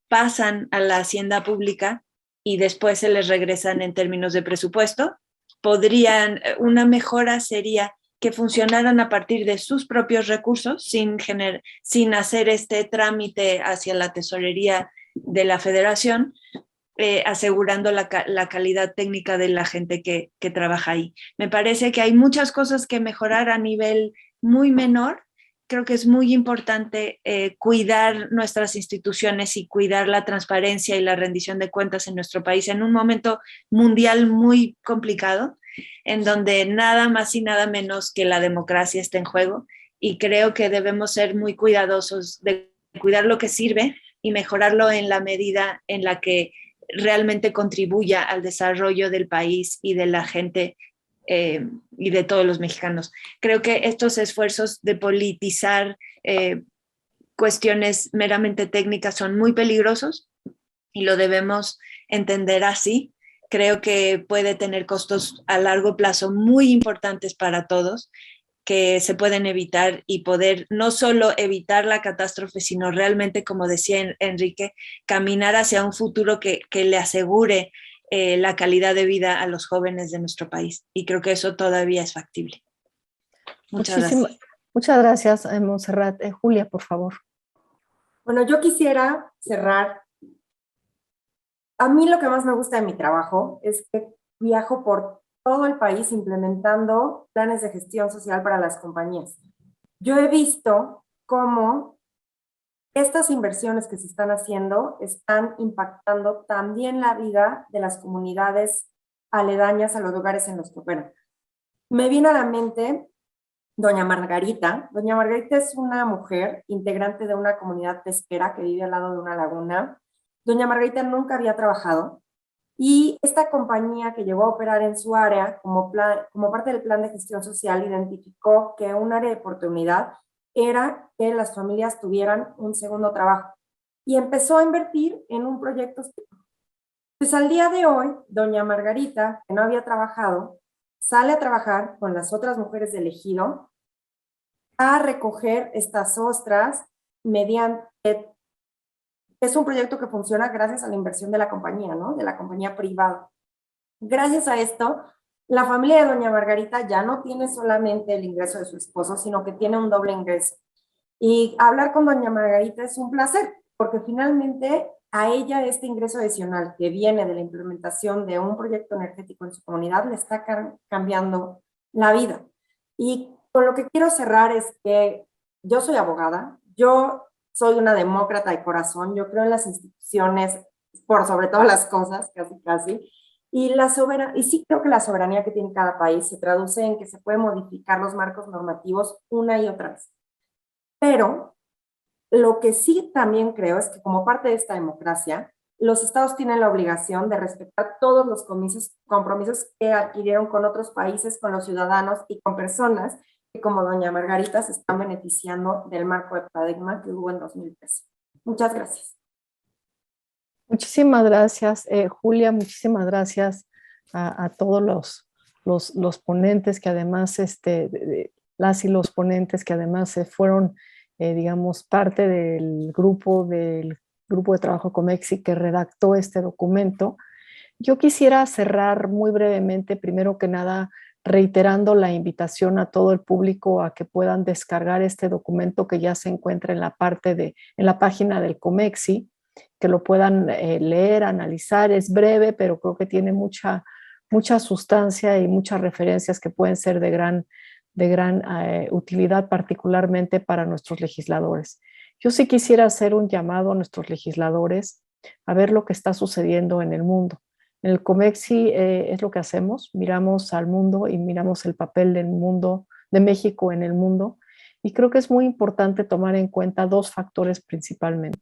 pasan a la hacienda pública y después se les regresan en términos de presupuesto. Una mejora sería que funcionaran a partir de sus propios recursos, sin hacer este trámite hacia la tesorería de la federación, asegurando la calidad técnica de la gente que trabaja ahí. Me parece que hay muchas cosas que mejorar a nivel muy menor. Creo que es muy importante cuidar nuestras instituciones y cuidar la transparencia y la rendición de cuentas en nuestro país en un momento mundial muy complicado, en donde nada más y nada menos que la democracia está en juego, y creo que debemos ser muy cuidadosos de cuidar lo que sirve y mejorarlo en la medida en la que realmente contribuya al desarrollo del país y de la gente y de todos los mexicanos. Creo que estos esfuerzos de politizar cuestiones meramente técnicas son muy peligrosos y lo debemos entender así. Creo que puede tener costos a largo plazo muy importantes para todos, que se pueden evitar, y poder no solo evitar la catástrofe, sino realmente, como decía Enrique, caminar hacia un futuro que le asegure la calidad de vida a los jóvenes de nuestro país. Y creo que eso todavía es factible. Muchas gracias. Muchas gracias, Montserrat. Julia, por favor. Bueno, yo quisiera cerrar. A mí lo que más me gusta de mi trabajo es que viajo por todo el país implementando planes de gestión social para las compañías. Yo he visto cómo estas inversiones que se están haciendo están impactando también la vida de las comunidades aledañas a los lugares en los que operan. Me viene a la mente doña Margarita. Doña Margarita es una mujer integrante de una comunidad pesquera que vive al lado de una laguna. Doña Margarita nunca había trabajado y esta compañía que llegó a operar en su área como parte del plan de gestión social identificó que un área de oportunidad era que las familias tuvieran un segundo trabajo y empezó a invertir en un proyecto. Pues al día de hoy, doña Margarita, que no había trabajado, sale a trabajar con las otras mujeres del ejido a recoger estas ostras mediante... Es un proyecto que funciona gracias a la inversión de la compañía, ¿no? De la compañía privada. Gracias a esto, la familia de doña Margarita ya no tiene solamente el ingreso de su esposo, sino que tiene un doble ingreso. Y hablar con doña Margarita es un placer, porque finalmente a ella este ingreso adicional que viene de la implementación de un proyecto energético en su comunidad le está cambiando la vida. Y con lo que quiero cerrar es que yo soy abogada, yo soy una demócrata de corazón, yo creo en las instituciones por sobre todas las cosas, casi, y sí creo que la soberanía que tiene cada país se traduce en que se puede modificar los marcos normativos una y otra vez. Pero lo que sí también creo es que como parte de esta democracia, los estados tienen la obligación de respetar todos los compromisos que adquirieron con otros países, con los ciudadanos y con personas que como doña Margarita se están beneficiando del marco de paradigma que hubo en 2013. Muchas gracias. Muchísimas gracias, Julia, muchísimas gracias a todos los ponentes que además, las y los ponentes que además se fueron, digamos, parte del grupo de trabajo COMEXI que redactó este documento. Yo quisiera cerrar muy brevemente, primero que nada, reiterando la invitación a todo el público a que puedan descargar este documento que ya se encuentra en la página del COMEXI, que lo puedan leer, analizar. Es breve, pero creo que tiene mucha sustancia y muchas referencias que pueden ser de gran utilidad, particularmente para nuestros legisladores. Yo sí quisiera hacer un llamado a nuestros legisladores a ver lo que está sucediendo en el mundo. En el COMEXI es lo que hacemos, miramos al mundo y miramos el papel del mundo, de México en el mundo, y creo que es muy importante tomar en cuenta dos factores principalmente.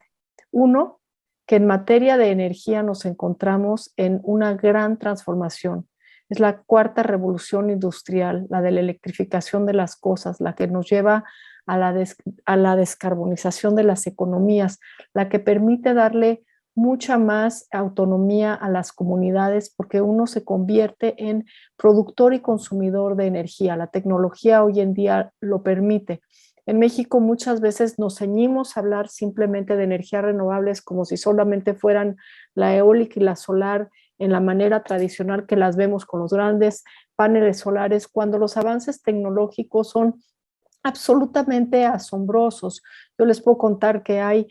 Uno, que en materia de energía nos encontramos en una gran transformación. Es la cuarta revolución industrial, la de la electrificación de las cosas, la que nos lleva a la descarbonización de las economías, la que permite darle mucha más autonomía a las comunidades porque uno se convierte en productor y consumidor de energía. La tecnología hoy en día lo permite. En México muchas veces nos ceñimos a hablar simplemente de energías renovables como si solamente fueran la eólica y la solar en la manera tradicional que las vemos con los grandes paneles solares, cuando los avances tecnológicos son absolutamente asombrosos. Yo les puedo contar que hay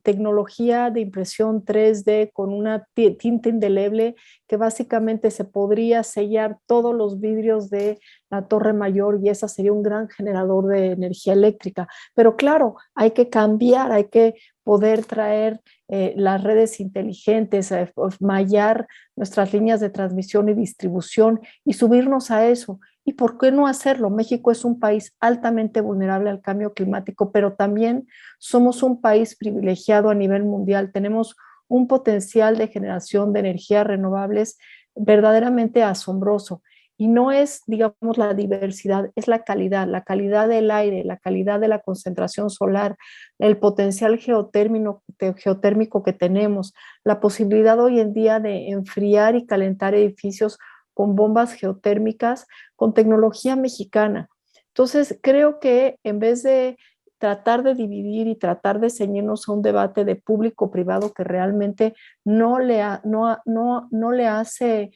tecnología de impresión 3D con una tinta indeleble que básicamente se podría sellar todos los vidrios de la Torre Mayor y esa sería un gran generador de energía eléctrica. Pero claro, hay que cambiar, hay que poder traer las redes inteligentes, mallar nuestras líneas de transmisión y distribución y subirnos a eso. ¿Y por qué no hacerlo? México es un país altamente vulnerable al cambio climático, pero también somos un país privilegiado a nivel mundial. Tenemos un potencial de generación de energías renovables verdaderamente asombroso. Y no es, digamos, la diversidad, es la calidad del aire, la calidad de la concentración solar, el potencial geotérmico que tenemos, la posibilidad hoy en día de enfriar y calentar edificios con bombas geotérmicas, con tecnología mexicana. Entonces, creo que en vez de tratar de dividir y tratar de ceñirnos a un debate de público-privado que realmente no le hace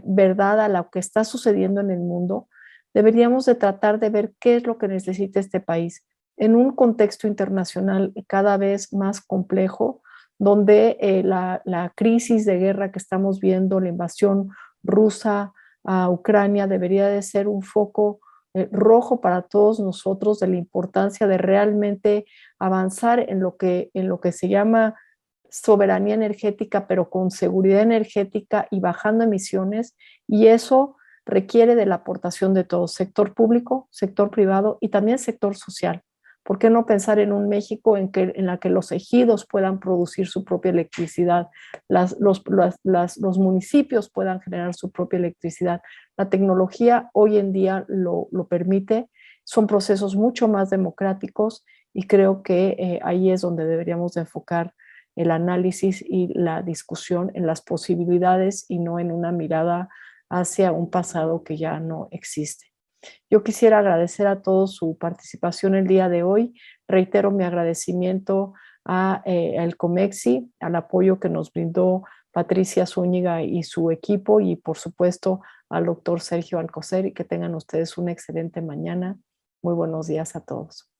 verdad a lo que está sucediendo en el mundo, deberíamos de tratar de ver qué es lo que necesita este país en un contexto internacional cada vez más complejo, donde la crisis de guerra que estamos viendo, la invasión rusa a Ucrania debería de ser un foco rojo para todos nosotros de la importancia de realmente avanzar en lo que se llama soberanía energética, pero con seguridad energética y bajando emisiones, y eso requiere de la aportación de todo, sector público, sector privado y también sector social. ¿Por qué no pensar en un México en la que los ejidos puedan producir su propia electricidad, los municipios puedan generar su propia electricidad? La tecnología hoy en día lo permite, son procesos mucho más democráticos y creo que ahí es donde deberíamos de enfocar el análisis y la discusión en las posibilidades y no en una mirada hacia un pasado que ya no existe. Yo quisiera agradecer a todos su participación el día de hoy. Reitero mi agradecimiento al COMEXI, al apoyo que nos brindó Patricia Zúñiga y su equipo, y por supuesto al doctor Sergio Alcocer, y que tengan ustedes una excelente mañana. Muy buenos días a todos.